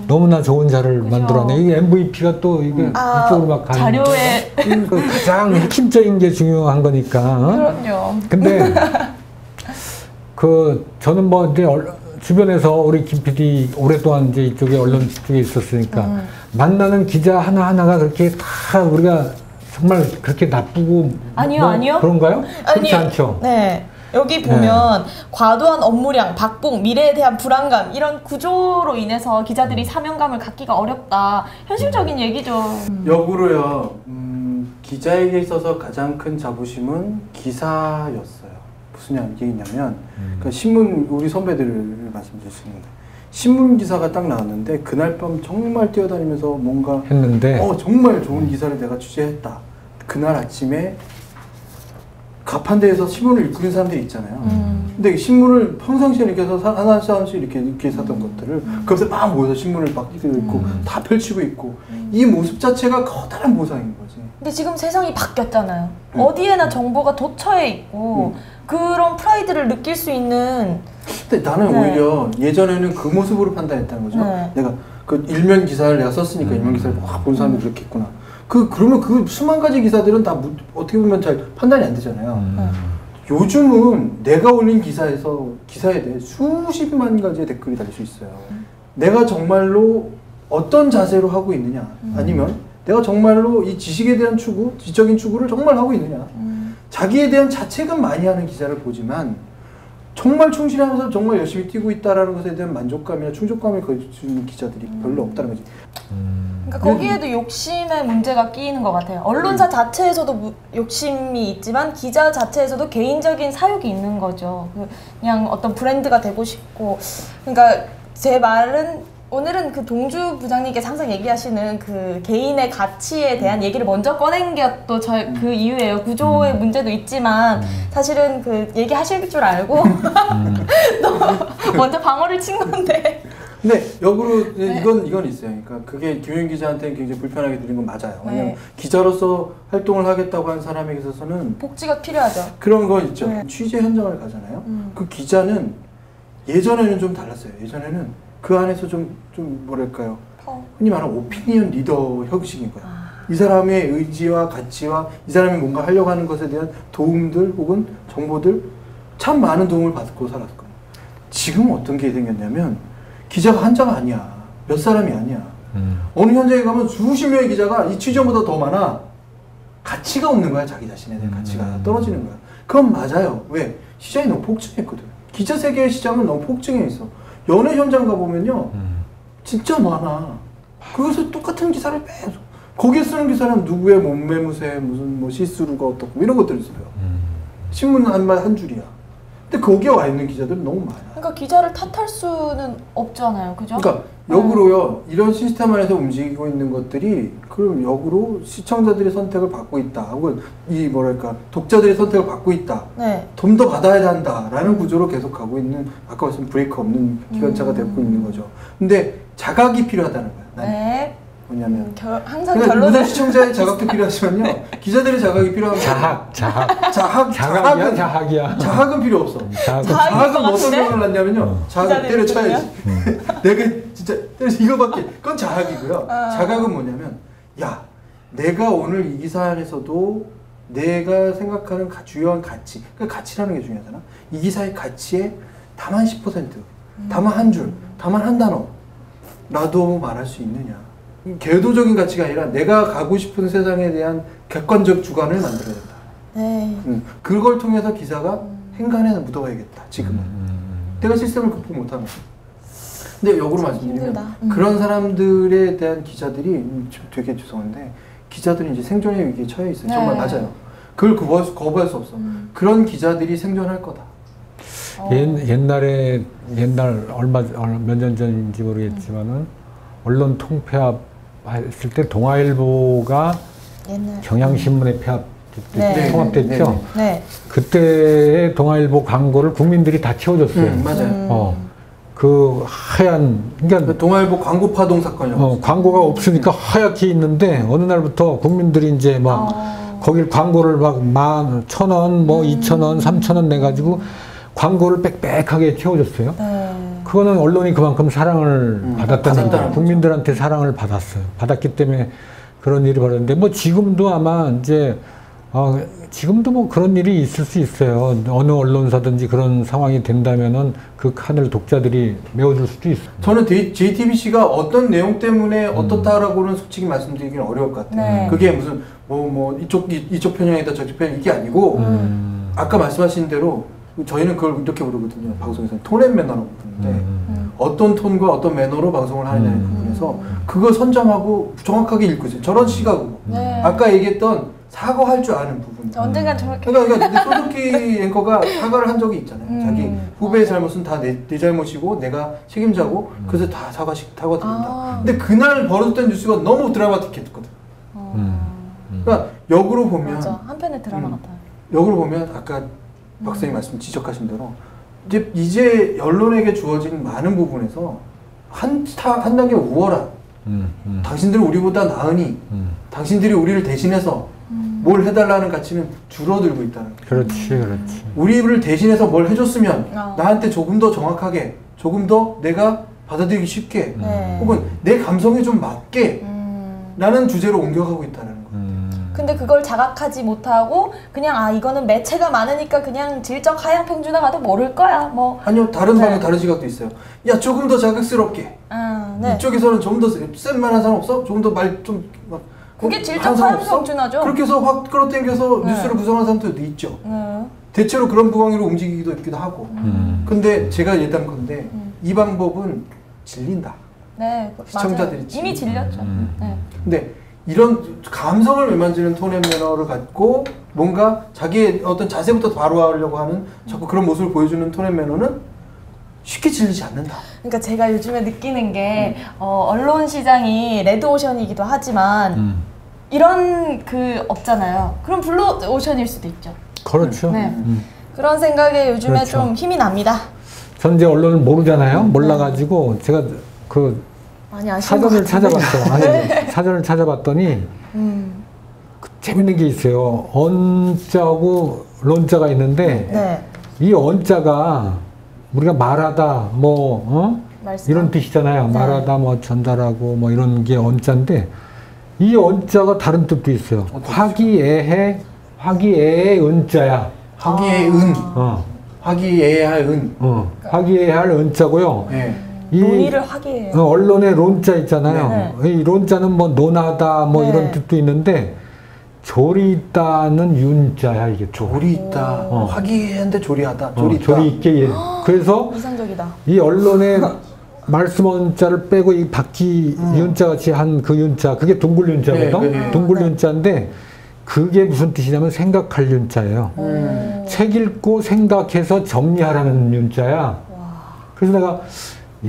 너무나 좋은 자를 만들어내. 이게 MVP가 또 이게 이쪽으로 막 가는 자료에 가장 핵심적인 게 중요한 거니까. 그럼요. 근데 저는 뭐 이제 주변에서 우리 김 PD 오랫동안 이제 이쪽에 언론 쪽에 있었으니까 만나는 기자 하나하나가 그렇게 다 우리가 정말 그렇게 나쁘고 아니요. 그런가요? 그렇지 않죠. 네. 여기 보면 네. 과도한 업무량, 박봉, 미래에 대한 불안감 이런 구조로 인해서 기자들이 사명감을 갖기가 어렵다. 현실적인 얘기죠. 역으로요. 기자에게 있어서 가장 큰 자부심은 기사였어요. 무슨 얘기냐면 그러니까 신문 우리 선배들을 말씀드리겠습니다. 신문 기사가 딱 나왔는데 그날 밤 정말 뛰어다니면서 뭔가 했는데 정말 좋은 기사를 내가 취재했다. 그날 아침에 가판대에서 신문을 읽고 있는 사람들이 있잖아요. 근데 신문을 평상시에 이렇게 해서 하나씩 이렇게 사던 것들을 그것에 막 모여서 신문을 막 읽고 다 펼치고 있고 이 모습 자체가 커다란 보상인 거지. 근데 지금 세상이 바뀌었잖아요. 어디에나 정보가 도처에 있고 그런 프라이드를 느낄 수 있는. 근데 나는 네. 오히려 예전에는 그 모습으로 판단했다는 거죠. 네. 내가 그 일면 기사를 내가 썼으니까 일면 기사를 막 본 사람이 그렇게 있구나. 그러면 그 수만 가지 기사들은 다 어떻게 보면 잘 판단이 안 되잖아요. 요즘은 내가 올린 기사에 대해 수십만 가지의 댓글이 달릴 수 있어요. 내가 정말로 어떤 자세로 하고 있느냐, 아니면 내가 정말로 이 지식에 대한 추구, 지적인 추구를 정말 하고 있느냐. 자기에 대한 자책은 많이 하는 기자를 보지만 정말 충실하면서 정말 열심히 뛰고 있다라는 것에 대한 만족감이나 충족감을 거두는 기자들이 별로 없다는 거지. 그러니까 거기에도 욕심의 문제가 끼이는 것 같아요. 언론사 자체에서도 욕심이 있지만 기자 자체에서도 개인적인 사욕이 있는 거죠. 그냥 어떤 브랜드가 되고 싶고. 그러니까 제 말은 오늘은 그 동주 부장님께서 항상 얘기하시는 그 개인의 가치에 대한 얘기를 먼저 꺼낸 게 또 그 이유예요. 구조의 문제도 있지만 사실은 그 얘기하실 줄 알고 또 먼저 방어를 친 건데. 근데 역으로 이건 있어요. 그러니까 그게 김효인 기자한테는 굉장히 불편하게 들린 건 맞아요. 왜냐면 기자로서 활동을 하겠다고 한 사람에게 있어서는 복지가 필요하죠. 그런 거 있죠. 취재 현장을 가잖아요. 그 기자는 예전에는 좀 달랐어요. 예전에는 그 안에서 좀 뭐랄까요. 흔히 말하는 오피니언 리더 형식인 거야. 이 사람의 의지와 가치와 이 사람이 뭔가 하려고 하는 것에 대한 도움들 혹은 정보들 참 많은 도움을 받고 살았을 거예요. 지금 어떤 게 생겼냐면 기자가 한자가 아니야. 몇 사람이 아니야. 어느 현장에 가면 수십 명의 기자가 이 취재보다 더 많아. 가치가 없는 거야. 자기 자신에 대한 가치가 떨어지는 거야. 그건 맞아요. 왜? 시장이 너무 폭증했거든. 기자 세계의 시장은 너무 폭증해 있어. 연예 현장 가보면요. 진짜 많아. 그것을 똑같은 기사를 빼서 거기에 쓰는 기사는 누구의 몸매무새 무슨 뭐 시스루가 어떻고 이런 것들을 써요. 신문 한 줄이야. 근데 거기에 와 있는 기자들은 너무 많아. 그러니까 기자를 탓할 수는 없잖아요, 그죠? 그러니까 역으로요, 이런 시스템 안에서 움직이고 있는 것들이 그럼 역으로 시청자들의 선택을 받고 있다, 혹은 이 뭐랄까 독자들의 선택을 받고 있다, 좀 더 받아야 한다라는 구조로 계속 가고 있는 아까 말씀 브레이크 없는 기관차가 되고 있는 거죠. 근데 자각이 필요하다는 거야. 뭐냐면 항상 그러니까 결론은 모든 시청자의 자각도 필요하지만요, 기자들의 자각이 필요합니다. 자학은 필요 없어. 자학은 어떤 경우를 낳냐면요, 자학을 때려쳐야지. 내가 진짜 때려서 이거밖에. 그건 자학이고요. 자각은 뭐냐면, 야, 내가 오늘 이 기사 안에서도 내가 생각하는 주요한 가치, 그 가치라는 게 중요하잖아. 이 기사의 가치에 다만 10%, 다만 한 줄, 다만 한 단어 라도 말할 수 있느냐. 궤도적인 가치가 아니라 내가 가고 싶은 세상에 대한 객관적 주관을 만들어야 된다. 그걸 통해서 기사가 행간에 묻어야겠다. 지금은 내가 시스템을 극복 못하는 거야. 근데 역으로 말씀드리면 그런 사람들에 대한 기자들이 되게 죄송한데 기자들이 이제 생존의 위기에 처해 있어요. 정말 맞아요. 그걸 거부할 수 없어. 그런 기자들이 생존할 거다. 옛날 몇 년 전인지 모르겠지만은 언론 통폐합 했을 때 동아일보가 경향신문에 통합됐죠. 그때의 동아일보 광고를 국민들이 다 채워줬어요. 맞아요. 그 하얀, 그러니까 동아일보 광고 파동 사건이요. 광고가 없으니까 하얗게 있는데 어느 날부터 국민들이 이제 막 거길 광고를 막 1,000원, 뭐 2,000원, 3,000원 내가지고 광고를 빽빽하게 채워줬어요. 그거는 언론이 그만큼 사랑을 받았다는 거죠. 국민들한테 사랑을 받았어요. 받았기 때문에 그런 일이 벌어졌는데, 뭐 지금도 아마 이제, 지금도 뭐 그런 일이 있을 수 있어요. 어느 언론사든지 그런 상황이 된다면은 그 칸을 독자들이 메워줄 수도 있어요. 저는 JTBC가 어떤 내용 때문에 어떻다라고는 솔직히 말씀드리기는 어려울 것 같아요. 그게 무슨, 이쪽 편향이다, 저쪽 편향 이게 아니고, 아까 말씀하신 대로 저희는 그걸 이렇게 부르거든요. 방송에서는 톤 앤 매너라고 부르는데 어떤 톤과 어떤 매너로 방송을 하느냐는 부분에서 그걸 선점하고 정확하게 읽고 있어요. 저런 시각으로. 아까 얘기했던 사과할 줄 아는 부분. 언젠간 저렇게. 그러니까 손석희 앵커가 사과를 한 적이 있잖아요. 자기 후배의 잘못은 다 내 잘못이고 내가 책임자고 그래서 다 사과드린다. 근데 그날 벌어졌던 뉴스가 너무 드라마틱했거든. 그러니까 역으로 보면 맞아. 한편의 드라마 같아요. 역으로 보면 아까 박사님 지적하신 대로 이제 언론에게 주어진 많은 부분에서 한 단계 우월한 당신들은 우리보다 나으니 당신들이 우리를 대신해서 뭘 해달라는 가치는 줄어들고 있다는 거예요. 그렇지. 우리를 대신해서 뭘 해줬으면 나한테 조금 더 정확하게, 조금 더 내가 받아들이기 쉽게, 혹은 내 감성에 좀 맞게 라는 주제로 옮겨가고 있다는 거예요. 근데 그걸 자각하지 못하고 그냥 이거는 매체가 많으니까 그냥 질적 하향 평준화 가도 모를 거야. 뭐 아니요, 다른 방향 다른 시각도 있어요. 야, 조금 더 자극스럽게. 이쪽에서는 좀 더 센 말한 사람 없어? 조금 더 말 좀 막. 그게 질적 하향 평준화죠. 그렇게 해서 확 끌어당겨서 뉴스를 구성하는 사람들도 있죠. 대체로 그런 부광으로 움직이기도 있기도 하고. 근데 제가 예단컨대 이 방법은 질린다. 시청자들이 이미 질렸죠. 근데 이런 감성을 매만지는 톤 앤 매너를 갖고 뭔가 자기의 어떤 자세부터 바로 하려고 하는 자꾸 그런 모습을 보여주는 톤 앤 매너는 쉽게 질리지 않는다. 그러니까 제가 요즘에 느끼는 게 언론 시장이 레드오션이기도 하지만 이런 그 없잖아요. 그럼 블루오션일 수도 있죠. 그렇죠. 네. 그런 생각에 요즘에 그렇죠. 좀 힘이 납니다. 전 이제 언론을 모르잖아요. 몰라가지고 제가 그 많이 아쉬운 사전을 것 같은데. 찾아봤어요. 아니, 사전을 찾아봤더니 그 재밌는 게 있어요. 언자하고 론자가 있는데 네. 이 언자가 우리가 말하다 뭐 말씀. 이런 뜻이잖아요. 네. 말하다 뭐 전달하고 뭐 이런 게 언자인데 이 언자가 다른 뜻도 있어요. 화기애애의 은자야. 화기애은. 화기애애할 은. 화기애애할 은자고요. 네. 이 논의를 화기애애. 언론의 론자 있잖아요. 네. 이 론자는 뭐 논하다 뭐 네. 이런 뜻도 있는데 조리 있다는 윤자야 이게 조리 있다. 화기애애한데 조리하다. 조리 있다. 조리 있게 예. 그래서 이상적이다. 이 언론의 말씀 원자를 빼고 이 박쥐 윤자 같이 한 그 윤자 그게 둥글 윤자거든. 네. 둥글 윤자인데 그게 무슨 뜻이냐면 생각할 윤자예요. 책 읽고 생각해서 정리하라는 윤자야. 그래서 내가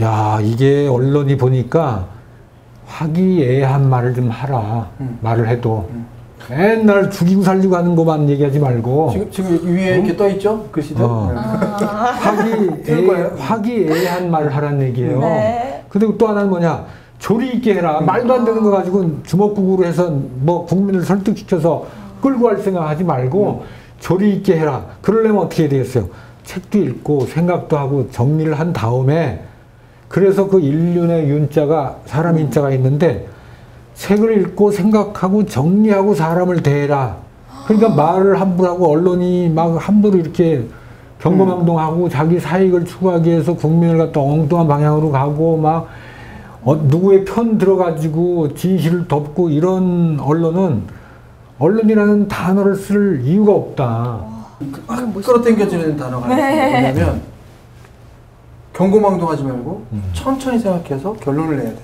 야 이게 언론이 보니까 화기애애한 말을 좀 하라. 말을 해도 맨날 죽이고 살리고 하는 것만 얘기하지 말고 지금 위에 이렇게 떠 있죠? 글씨들. 화기애애한 말을 하라는 얘기예요. 네. 그리고 또 하나는 뭐냐 조리 있게 해라. 말도 안 되는 거 가지고 주먹구구로 해서 뭐 국민을 설득시켜서 끌고 갈 생각하지 말고 조리 있게 해라. 그러려면 어떻게 해야 되겠어요? 책도 읽고 생각도 하고 정리를 한 다음에 그래서 그 인륜의 윤자가 사람 인자가 있는데 책을 읽고 생각하고 정리하고 사람을 대해라. 그러니까 말을 함부로 하고 언론이 막 함부로 이렇게 경거망동하고 자기 사익을 추구하기 위해서 국민을 갖다 엉뚱한 방향으로 가고 막 누구의 편 들어가지고 진실을 덮고 이런 언론이라는 단어를 쓸 이유가 없다. 끌어당겨지는 단어가 뭐냐면 경고망동하지 말고 천천히 생각해서 결론을 내야 된다.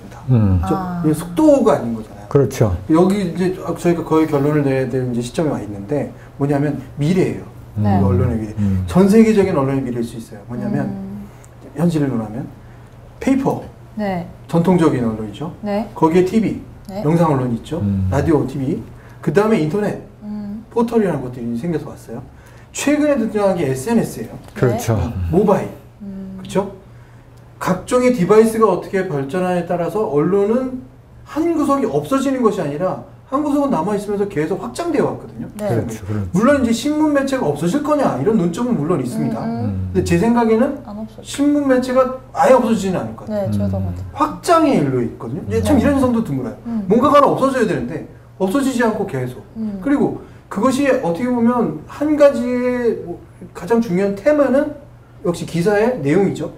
이게 속도가 아닌 거잖아요. 그렇죠. 여기 이제 저희가 거의 결론을 내야 될 이제 시점에 와 있는데 뭐냐면 미래예요. 네. 언론의 미래. 전 세계적인 언론의 미래일 수 있어요. 뭐냐면 현실을 논하면 페이퍼. 네. 전통적인 언론이죠. 네. 거기에 TV, 네. 영상 언론이 있죠. 라디오, TV. 그 다음에 인터넷, 포털이라는 것들이 생겨서 왔어요. 최근에 등장한 게 SNS예요. 그렇죠. 모바일. 그렇죠? 각종의 디바이스가 어떻게 발전하냐에 따라서 언론은 한 구석이 없어지는 것이 아니라 한 구석은 남아있으면서 계속 확장되어 왔거든요. 네. 그렇죠. 물론 이제 신문 매체가 없어질 거냐 이런 논점은 물론 있습니다. 근데 제 생각에는 안 없어져. 신문 매체가 아예 없어지지는 않을 거예요. 네, 저도 같아요. 확장의 일로 있거든요. 참 이런 현상도 드물어요. 뭔가가 하나 없어져야 되는데 없어지지 않고 계속. 그리고 그것이 어떻게 보면 한 가지의 가장 중요한 테마는 역시 기사의 내용이죠.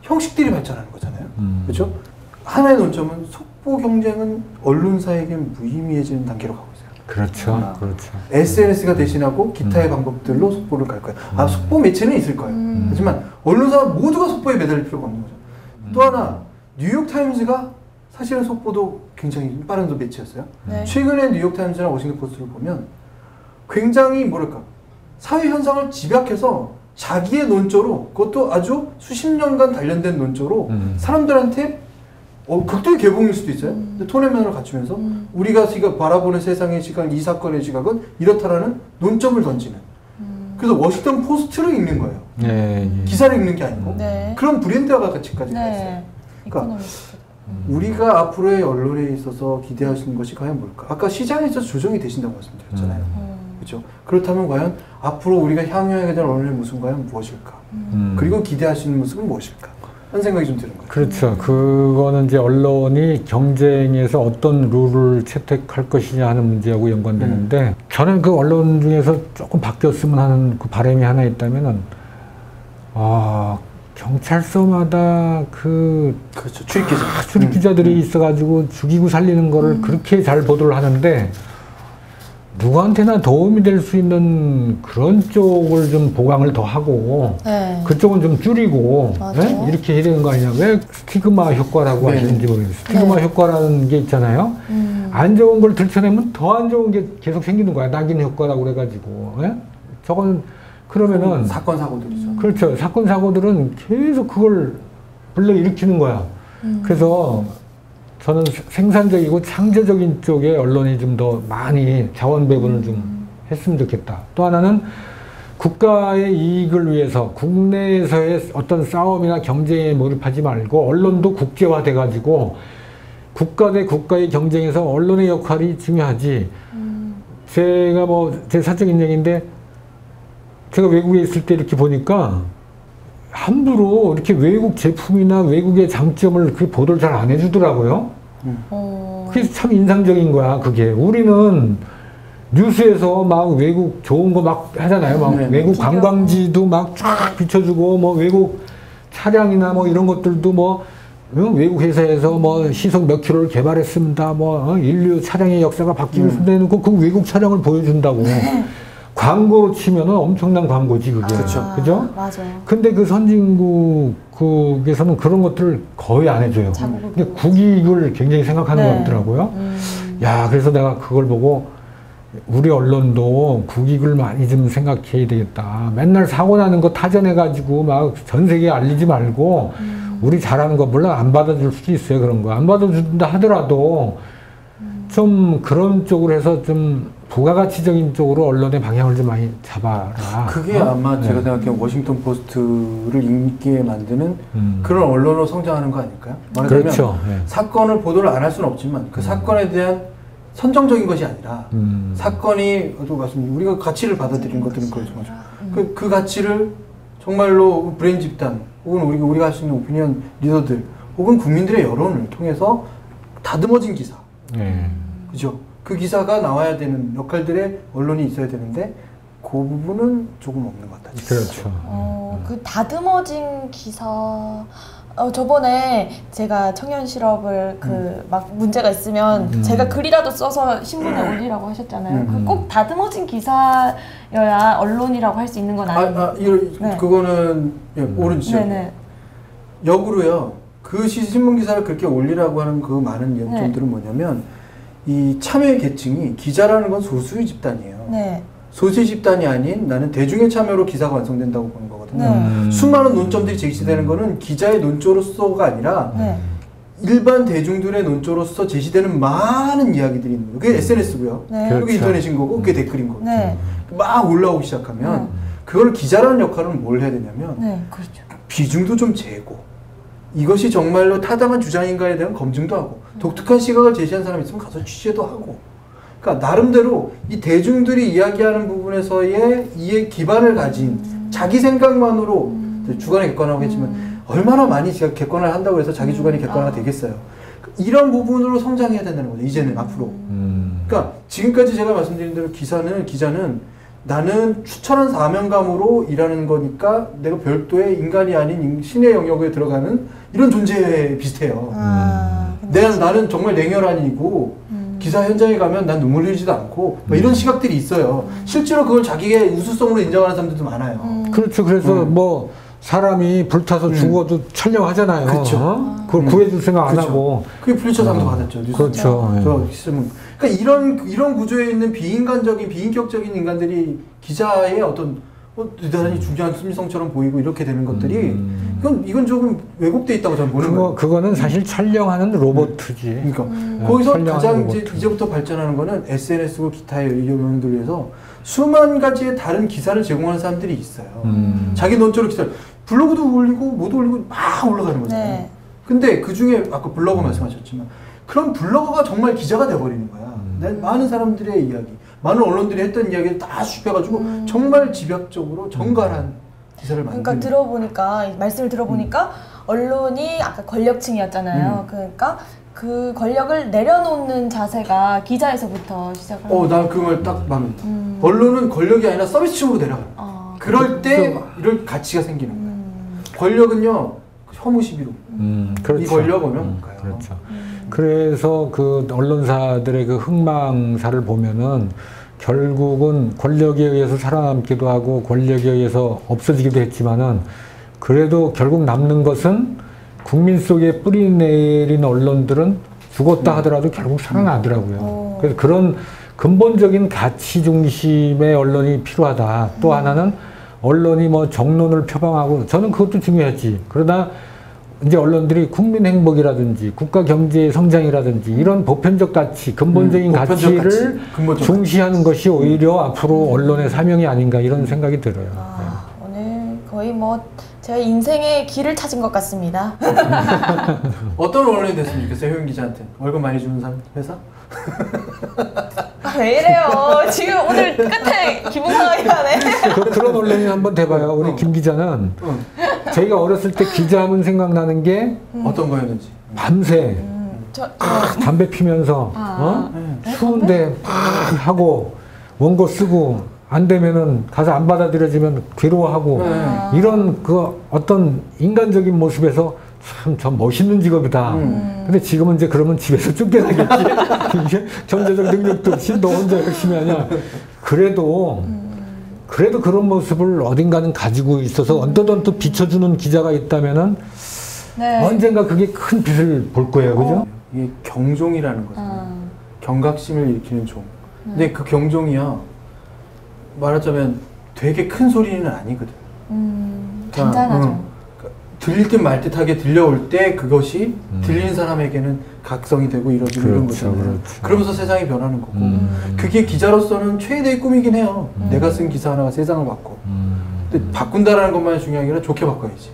형식들이 발전하는 거잖아요. 그렇죠? 하나의 논점은 속보 경쟁은 언론사에게 무의미해지는 단계로 가고 있어요. 그렇죠. 그렇죠. SNS가 대신하고 기타의 방법들로 속보를 갈 거예요. 속보 매체는 있을 거예요. 하지만 언론사 모두가 속보에 매달릴 필요가 없는 거죠. 또 하나, 뉴욕타임즈가 사실은 속보도 굉장히 빠른 매체였어요. 네. 최근에 뉴욕타임즈나 워싱턴 포스트를 보면 굉장히 뭐랄까 사회 현상을 집약해서 자기의 논조로 그것도 아주 수십 년간 단련된 논조로 사람들한테 극도의 개봉일 수도 있어요. 근데 톤의 면을 갖추면서 우리가 지금 바라보는 세상의 시각, 이 사건의 시각은 이렇다라는 논점을 던지는. 그래서 워싱턴 포스트를 읽는 거예요. 예. 기사를 읽는 게 아니고. 네. 그런 브랜드화가 같이까지 가 있어요. 네. 그러니까 우리가 앞으로의 언론에 있어서 기대할 수 있는 것이 과연 뭘까? 아까 시장에 있어서 조정이 되신다고 말씀드렸잖아요. 그렇죠? 그렇다면 과연 앞으로 우리가 향유하게 될 언론의 모습은 과연 무엇일까? 그리고 기대할 수 있는 모습은 무엇일까? 하는 생각이 좀 드는 거예요. 그렇죠. 그거는 이제 언론이 경쟁에서 어떤 룰을 채택할 것이냐 하는 문제하고 연관되는데 저는 그 언론 중에서 조금 바뀌었으면 하는 그 바람이 하나 있다면은 경찰서마다 그렇죠. 출입 기자들이 있어가지고 죽이고 살리는 거를 그렇게 잘 보도를 하는데 누구한테나 도움이 될 수 있는 그런 쪽을 좀 보강을 더 하고 네. 그쪽은 좀 줄이고 맞아요. 이렇게 해야 되는 거 아니냐. 왜 스티그마 효과라고 하시는지 모르겠어요. 스티그마 효과라는 게 있잖아요. 안 좋은 걸 들춰내면 더 안 좋은 게 계속 생기는 거야. 낙인 효과라고 그래가지고. 저건 그러면은 사건 사고들이죠. 그렇죠. 사건 사고들은 계속 그걸 불러일으키는 거야. 그래서 저는 생산적이고 창조적인 쪽에 언론이 좀 더 많이 자원 배분을 좀 했으면 좋겠다. 또 하나는 국가의 이익을 위해서 국내에서의 어떤 싸움이나 경쟁에 몰입하지 말고 언론도 국제화돼 가지고 국가 대 국가의 경쟁에서 언론의 역할이 중요하지. 제가 제 사적인 얘기인데 제가 외국에 있을 때 이렇게 보니까 함부로 이렇게 외국 제품이나 외국의 장점을 그렇게 보도를 잘 안 해주더라고요. 그게 참 인상적인 거야, 그게. 우리는 뉴스에서 막 외국 좋은 거 막 하잖아요. 막 외국 관광지도 막 쫙 비춰주고, 외국 차량이나 이런 것들도 외국 회사에서 시속 몇 킬로를 개발했습니다. 인류 차량의 역사가 바뀌고 있습니다. 해놓고 그 외국 차량을 보여준다고. 광고로 치면은 엄청난 광고지, 그게. 그죠? 맞아요. 근데 그 선진국에서는 그런 것들을 거의 안 해줘요. 근데 국익을 굉장히 생각하는 것 같더라고요. 야, 그래서 내가 그걸 보고 우리 언론도 국익을 많이 좀 생각해야 되겠다. 맨날 사고 나는 거 타전해가지고 막 전 세계에 알리지 말고 우리 잘하는 거 물론 안 받아줄 수도 있어요. 그런 거. 안 받아준다 하더라도 좀 그런 쪽으로 해서 좀 부가가치적인 쪽으로 언론의 방향을 좀 많이 잡아라. 그게 아마 제가 생각하기엔 워싱턴 포스트를 인기에 만드는 그런 언론으로 성장하는 거 아닐까요? 말하자면 그렇죠. 사건을 보도를 안 할 수는 없지만 그 사건에 대한 선정적인 것이 아니라 사건이 우리가 가치를 받아들이는 것들은 그렇죠. 그 가치를 정말로 브레인 집단 혹은 우리가 할 수 있는 오피니언 리더들 혹은 국민들의 여론을 통해서 다듬어진 기사, 그죠? 그 기사가 나와야 되는 역할들의 언론이 있어야 되는데 그 부분은 조금 없는 것 같아요. 그렇죠. 그 다듬어진 기사. 저번에 제가 청년 실업을 막 문제가 있으면 제가 글이라도 써서 신문에 올리라고 하셨잖아요. 꼭 다듬어진 기사여야 언론이라고 할 수 있는 건 아니에요. 그거는 옳으시죠. 역으로요. 그 신문 기사를 그렇게 올리라고 하는 그 많은 연점들은 뭐냐면 이 참여 계층이 기자라는 건 소수의 집단이에요. 소수의 집단이 아닌 나는 대중의 참여로 기사가 완성된다고 보는 거거든요. 수많은 논점들이 제시되는 거는 기자의 논조로서가 아니라 일반 대중들의 논조로서 제시되는 많은 이야기들이 있는 거예요. 그게 SNS고요. 그게 인터넷인 거고 그게 댓글인 거고. 막 올라오기 시작하면 그걸 기자라는 역할은 뭘 해야 되냐면 비중도 좀 재고 이것이 정말로 타당한 주장인가에 대한 검증도 하고 독특한 시각을 제시한 사람이 있으면 가서 취재도 하고 그러니까 나름대로 이 대중들이 이야기하는 부분에서의 이해 기반을 가진 자기 생각만으로 주관을 객관화하고 했지만 얼마나 많이 제가 객관화를 한다고 해서 자기 주관이 객관화가 되겠어요. 이런 부분으로 성장해야 된다는 거죠. 이제는 앞으로. 그러니까 지금까지 제가 말씀드린 대로 기자는 나는 추천한 사명감으로 일하는 거니까 내가 별도의 인간이 아닌 신의 영역에 들어가는 이런 존재에 비슷해요. 나는 정말 냉혈한이고 기사 현장에 가면 난 눈물 흘리지도 않고 이런 시각들이 있어요. 실제로 그걸 자기의 우수성으로 인정하는 사람들도 많아요. 그렇죠. 그래서 사람이 불타서 죽어도 촬영하잖아요. 그렇죠. 그걸 구해줄 생각 안 하고. 그게 플리처상도 받았죠. 그렇죠. 그러니까 이런 구조에 있는 비인격적인 인간들이 기자의 어떤 대단히 중요한 수미성처럼 보이고 이렇게 되는 것들이 이건 조금 왜곡돼 있다고 저는 보는 거예요. 그거는 사실 촬영하는 로봇이지. 그러니까 거기서 가장 이제부터 발전하는 거는 SNS고 기타의 의견을 위해서 수만 가지의 다른 기사를 제공하는 사람들이 있어요. 자기 논조로 기사를 블로그도 올리고 뭐도 올리고 막 올라가는 거잖아요. 근데 그 중에 아까 블로거 말씀하셨지만 그런 블로거가 정말 기자가 돼버리는 거야. 많은 사람들의 이야기, 많은 언론들이 했던 이야기를 다 수집해가지고 정말 집약적으로 정갈한 기사를 만드는. 그러니까 말씀을 들어보니까 언론이 아까 권력층이었잖아요. 그러니까 그 권력을 내려놓는 자세가 기자에서부터 시작하는. 난 그 말 딱 마음에 들어. 언론은 권력이 아니라 서비스층으로 내려가요. 그럴 때 이런 가치가 생기는 거예요. 권력은요 혐오 시비로. 그렇죠. 이 권력 오면 뭔가요? 그렇죠. 그래서 그 언론사들의 그 흥망사를 보면은 결국은 권력에 의해서 살아남기도 하고 권력에 의해서 없어지기도 했지만은 그래도 결국 남는 것은 국민 속에 뿌리 내린 언론들은 죽었다 하더라도 결국 살아나더라고요. 그래서 그런 근본적인 가치 중심의 언론이 필요하다. 또 하나는 언론이 뭐 정론을 표방하고 저는 그것도 중요하지. 그러나 이제 언론들이 국민 행복이라든지 국가 경제 성장이라든지 이런 보편적 가치, 근본적인 가치를 중시하는 것이 오히려 앞으로 언론의 사명이 아닌가 이런 생각이 들어요. 오늘 거의 뭐 제가 인생의 길을 찾은 것 같습니다. 어떤 언론이 됐으면 좋겠어요, 효영 기자한테? 월급 많이 주는 회사? 왜 이래요? 지금 오늘 끝에 기분 상하게 하네. 그런 언론이 한번 돼봐요. 우리 김 기자는 저희가 어렸을 때 기자하면 생각나는 게 어떤 거였는지 밤새 담배 피면서 추운데 막 하고 원고 쓰고 안 되면은 가서 안 받아들여지면 괴로워하고 이런 그 어떤 인간적인 모습에서 참 저 멋있는 직업이다. 근데 지금은 이제 그러면 집에서 쫓겨나겠지. 이게 경제적 능력도 없이 너 혼자 열심히 하냐. 그래도 그런 모습을 어딘가는 가지고 있어서 언뜻 비춰주는 기자가 있다면은 언젠가 그게 큰 빛을 볼 거예요, 그죠? 이게 경종이라는 거잖아요. 경각심을 일으키는 종. 근데 그 경종이야 말하자면 되게 큰 소리는 아니거든. 잔잔하죠. 들릴 듯 말 듯하게 들려올 때 그것이 들리는 사람에게는 각성이 되고 이런 거잖아요. 그러면서 세상이 변하는 거고 그게 기자로서는 최대의 꿈이긴 해요. 내가 쓴 기사 하나가 세상을 바꿔. 근데 바꾼다라는 것만이 중요한 게 아니라 좋게 바꿔야지.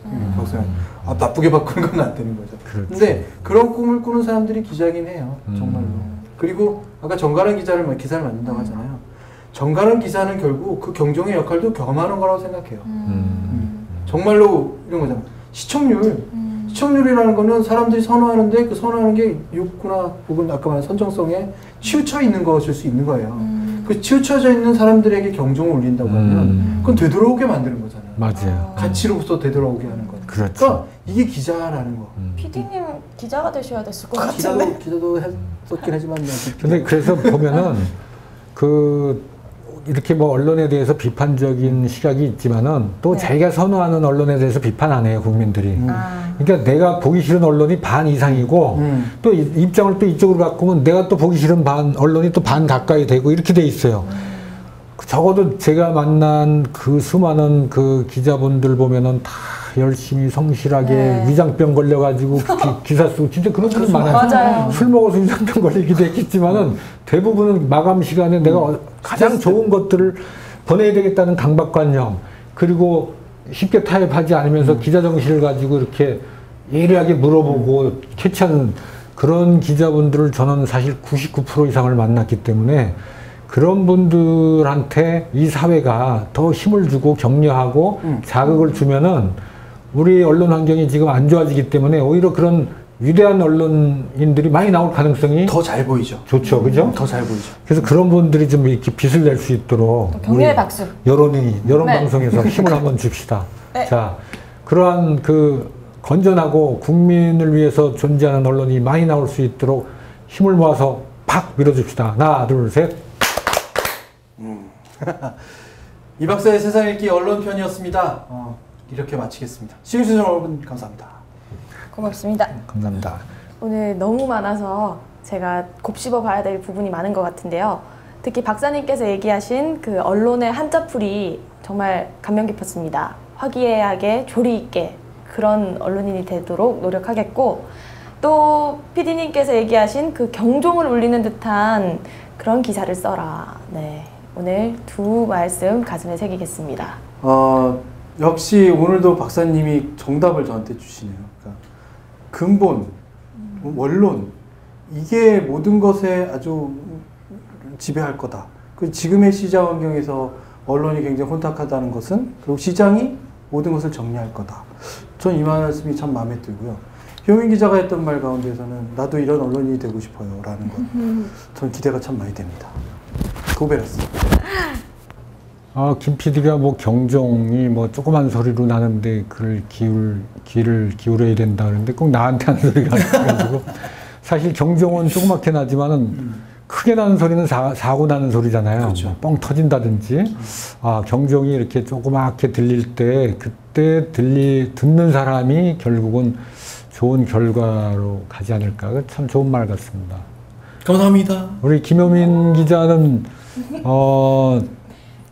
나쁘게 바꾸는 건 안 되는 거죠. 근데 그런 꿈을 꾸는 사람들이 기자긴 해요. 정말로. 그리고 아까 정가란 기사를 만든다고 하잖아요. 정가란 기사는 결국 그 경종의 역할도 겸하는 거라고 생각해요. 정말로 이런 거잖아. 시청률이라는 거는 사람들이 선호하는데 그 선호하는 게 욕구나 혹은 아까 말한 선정성에 치우쳐 있는 것일 수 있는 거예요. 그 치우쳐져 있는 사람들에게 경종을 울린다고 하면 그건 되돌아오게 만드는 거잖아요. 맞아요. 가치로부터 되돌아오게 하는 거. 그렇죠. 그러니까 이게 기자라는 거. PD님 기자가 되셔야 됐을 것 같은데. 기자도 했었긴 하지만. 근데 그래서 보면은 이렇게 뭐 언론에 대해서 비판적인 시각이 있지만은 또 자기가 선호하는 언론에 대해서 비판 안 해요, 국민들이. 그러니까 내가 보기 싫은 언론이 반 이상이고 또 입장을 또 이쪽으로 갖고 오면 내가 또 보기 싫은 언론이 또 반 가까이 되고 이렇게 돼 있어요. 적어도 제가 만난 그 수많은 그 기자분들 보면은 다 열심히 성실하게 위장병 걸려가지고 기사 쓰고 진짜 그런 분들 많아요. 맞아요. 술 먹어서 위장병 걸리기도 했겠지만은 대부분은 마감 시간에 내가 가장 좋은 것들을 보내야 되겠다는 강박관념 그리고 쉽게 타협하지 않으면서 기자 정신을 가지고 이렇게 예리하게 물어보고 캐치하는 그런 기자분들을 저는 사실 99% 이상을 만났기 때문에 그런 분들한테 이 사회가 더 힘을 주고 격려하고 자극을 주면은 우리 언론 환경이 지금 안 좋아지기 때문에 오히려 그런 위대한 언론인들이 많이 나올 가능성이 더 잘 보이죠. 좋죠, 그죠? 더 잘 보이죠. 그래서 그런 분들이 좀 이렇게 빛을 낼 수 있도록 격려의 박수. 여론 방송에서 힘을 한번 줍시다. 자, 그러한 그 건전하고 국민을 위해서 존재하는 언론이 많이 나올 수 있도록 힘을 모아서 팍 밀어줍시다. 하나, 둘, 셋. 이 박사의 세상 읽기 언론편이었습니다. 이렇게 마치겠습니다. 시청자 여러분 감사합니다. 고맙습니다. 감사합니다. 오늘 너무 많아서 제가 곱씹어 봐야 될 부분이 많은 것 같은데요. 특히 박사님께서 얘기하신 그 언론의 한자풀이 정말 감명 깊었습니다. 화기애애하게 조리 있게 그런 언론인이 되도록 노력하겠고 또 PD님께서 얘기하신 그 경종을 울리는 듯한 그런 기사를 써라. 네, 오늘 두 말씀 가슴에 새기겠습니다. 역시 오늘도 박사님이 정답을 저한테 주시네요. 그러니까 근본, 원론 이게 모든 것에 아주 지배할 거다. 그 지금의 시장 환경에서 언론이 굉장히 혼탁하다는 것은 그리고 시장이 모든 것을 정리할 거다. 전 이 말씀이 참 마음에 들고요. 효민 기자가 했던 말 가운데서는 나도 이런 언론인이 되고 싶어요 라는 것. 전 기대가 참 많이 됩니다. 고배였습니다. 김 PD가 뭐 경종이 뭐 조그만 소리로 나는데 그걸 귀를 기울여야 된다 그러는데 꼭 나한테 하는 소리가 아니가지고 사실 경종은 조그맣게 나지만은 크게 나는 소리는 사고 나는 소리잖아요. 그렇죠. 뭐 뻥 터진다든지. 경종이 이렇게 조그맣게 들릴 때 그때 듣는 사람이 결국은 좋은 결과로 가지 않을까. 참 좋은 말 같습니다. 감사합니다. 우리 김효민 기자는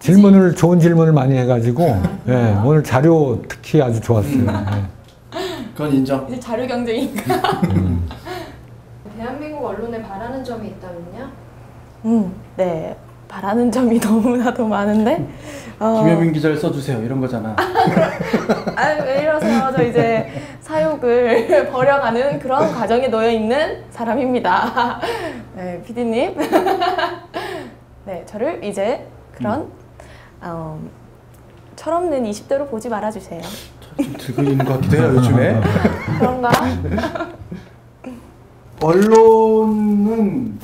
질문을 좋은 질문을 많이 해가지고 예, 오늘 자료 특히 아주 좋았어요. 예. 그건 인정. 이제 자료 경쟁인가? 대한민국 언론에 바라는 점이 있다면요? 네. 바라는 점이 너무나도 많은데 김효민 기자를 써주세요 이런 거잖아. 왜 이러세요? 저 이제 사육을 벌여가는 그런 과정에 놓여 있는 사람입니다. 네, PD님. 네, 저를 이제 그런 철없는 20대로 보지 말아주세요. 좀 들고 있는 것 같기도 해요 요즘에. 그런가? 언론은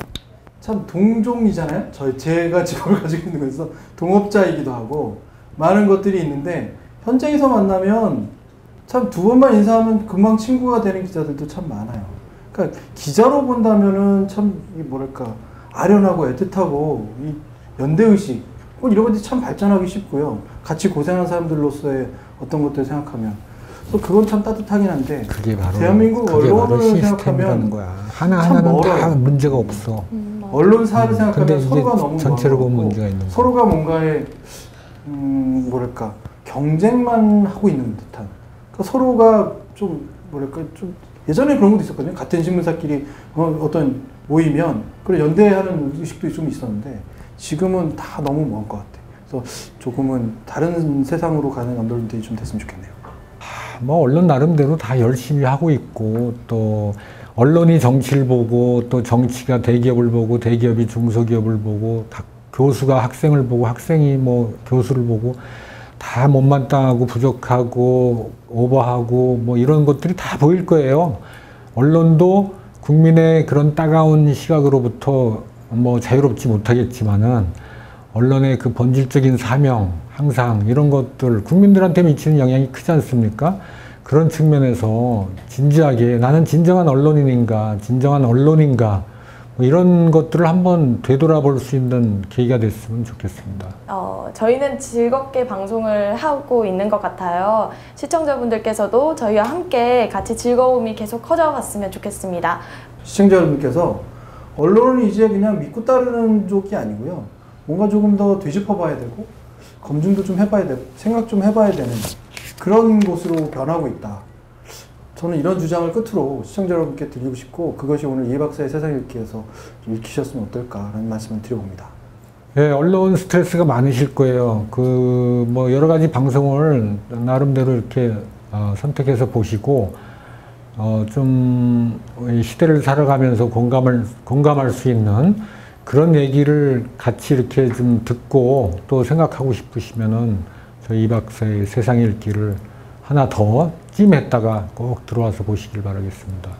참 동종이잖아요. 제가 직업을 가지고 있는 거에서 동업자이기도 하고 많은 것들이 있는데 현장에서 만나면 참 두 번만 인사하면 금방 친구가 되는 기자들도 참 많아요. 그러니까 기자로 본다면은 참 뭐랄까 아련하고 애틋하고 이 연대의식 이런 것들이 참 발전하기 쉽고요. 같이 고생한 사람들로서의 어떤 것들을 생각하면 또 그건 참 따뜻하긴 한데 그게 바로 대한민국 언론을 생각하면 거야. 하나하나는 다 문제가 없어. 언론사를 생각하면 서로가 너무 전체로 보면 문제가 있는 거야. 서로가 뭔가에 뭐랄까 경쟁만 하고 있는 듯한 그러니까 서로가 좀 뭐랄까 좀 예전에 그런 것도 있었거든요. 같은 신문사끼리 어떤 모이면 그래 연대하는 의식도 좀 있었는데 지금은 다 너무 먼 것 같아. 그래서 조금은 다른 세상으로 가는 언론들이 좀 됐으면 좋겠네요. 뭐 언론 나름대로 다 열심히 하고 있고 또 언론이 정치를 보고 또 정치가 대기업을 보고 대기업이 중소기업을 보고 교수가 학생을 보고 학생이 뭐 교수를 보고 다 못마땅하고 부족하고 오버하고 뭐 이런 것들이 다 보일 거예요. 언론도 국민의 그런 따가운 시각으로부터 뭐 자유롭지 못하겠지만은 언론의 그 본질적인 사명 항상 이런 것들 국민들한테 미치는 영향이 크지 않습니까? 그런 측면에서 진지하게 나는 진정한 언론인인가 진정한 언론인가 뭐 이런 것들을 한번 되돌아볼 수 있는 계기가 됐으면 좋겠습니다. 저희는 즐겁게 방송을 하고 있는 것 같아요. 시청자분들께서도 저희와 함께 같이 즐거움이 계속 커져갔으면 좋겠습니다. 시청자 여러분께서 언론은 이제 그냥 믿고 따르는 쪽이 아니고요. 뭔가 조금 더 되짚어봐야 되고 검증도 좀 해봐야 되고 생각 좀 해봐야 되는 그런 곳으로 변하고 있다. 저는 이런 주장을 끝으로 시청자 여러분께 드리고 싶고 그것이 오늘 이 박사의 세상 읽기에서 좀 읽히셨으면 어떨까라는 말씀을 드려봅니다. 네, 언론 스트레스가 많으실 거예요. 뭐 여러 가지 방송을 나름대로 이렇게 선택해서 보시고 좀 시대를 살아가면서 공감할 수 있는 그런 얘기를 같이 이렇게 좀 듣고 또 생각하고 싶으시면은 저희 이 박사의 세상 읽기를 하나 더 찜했다가 꼭 들어와서 보시길 바라겠습니다.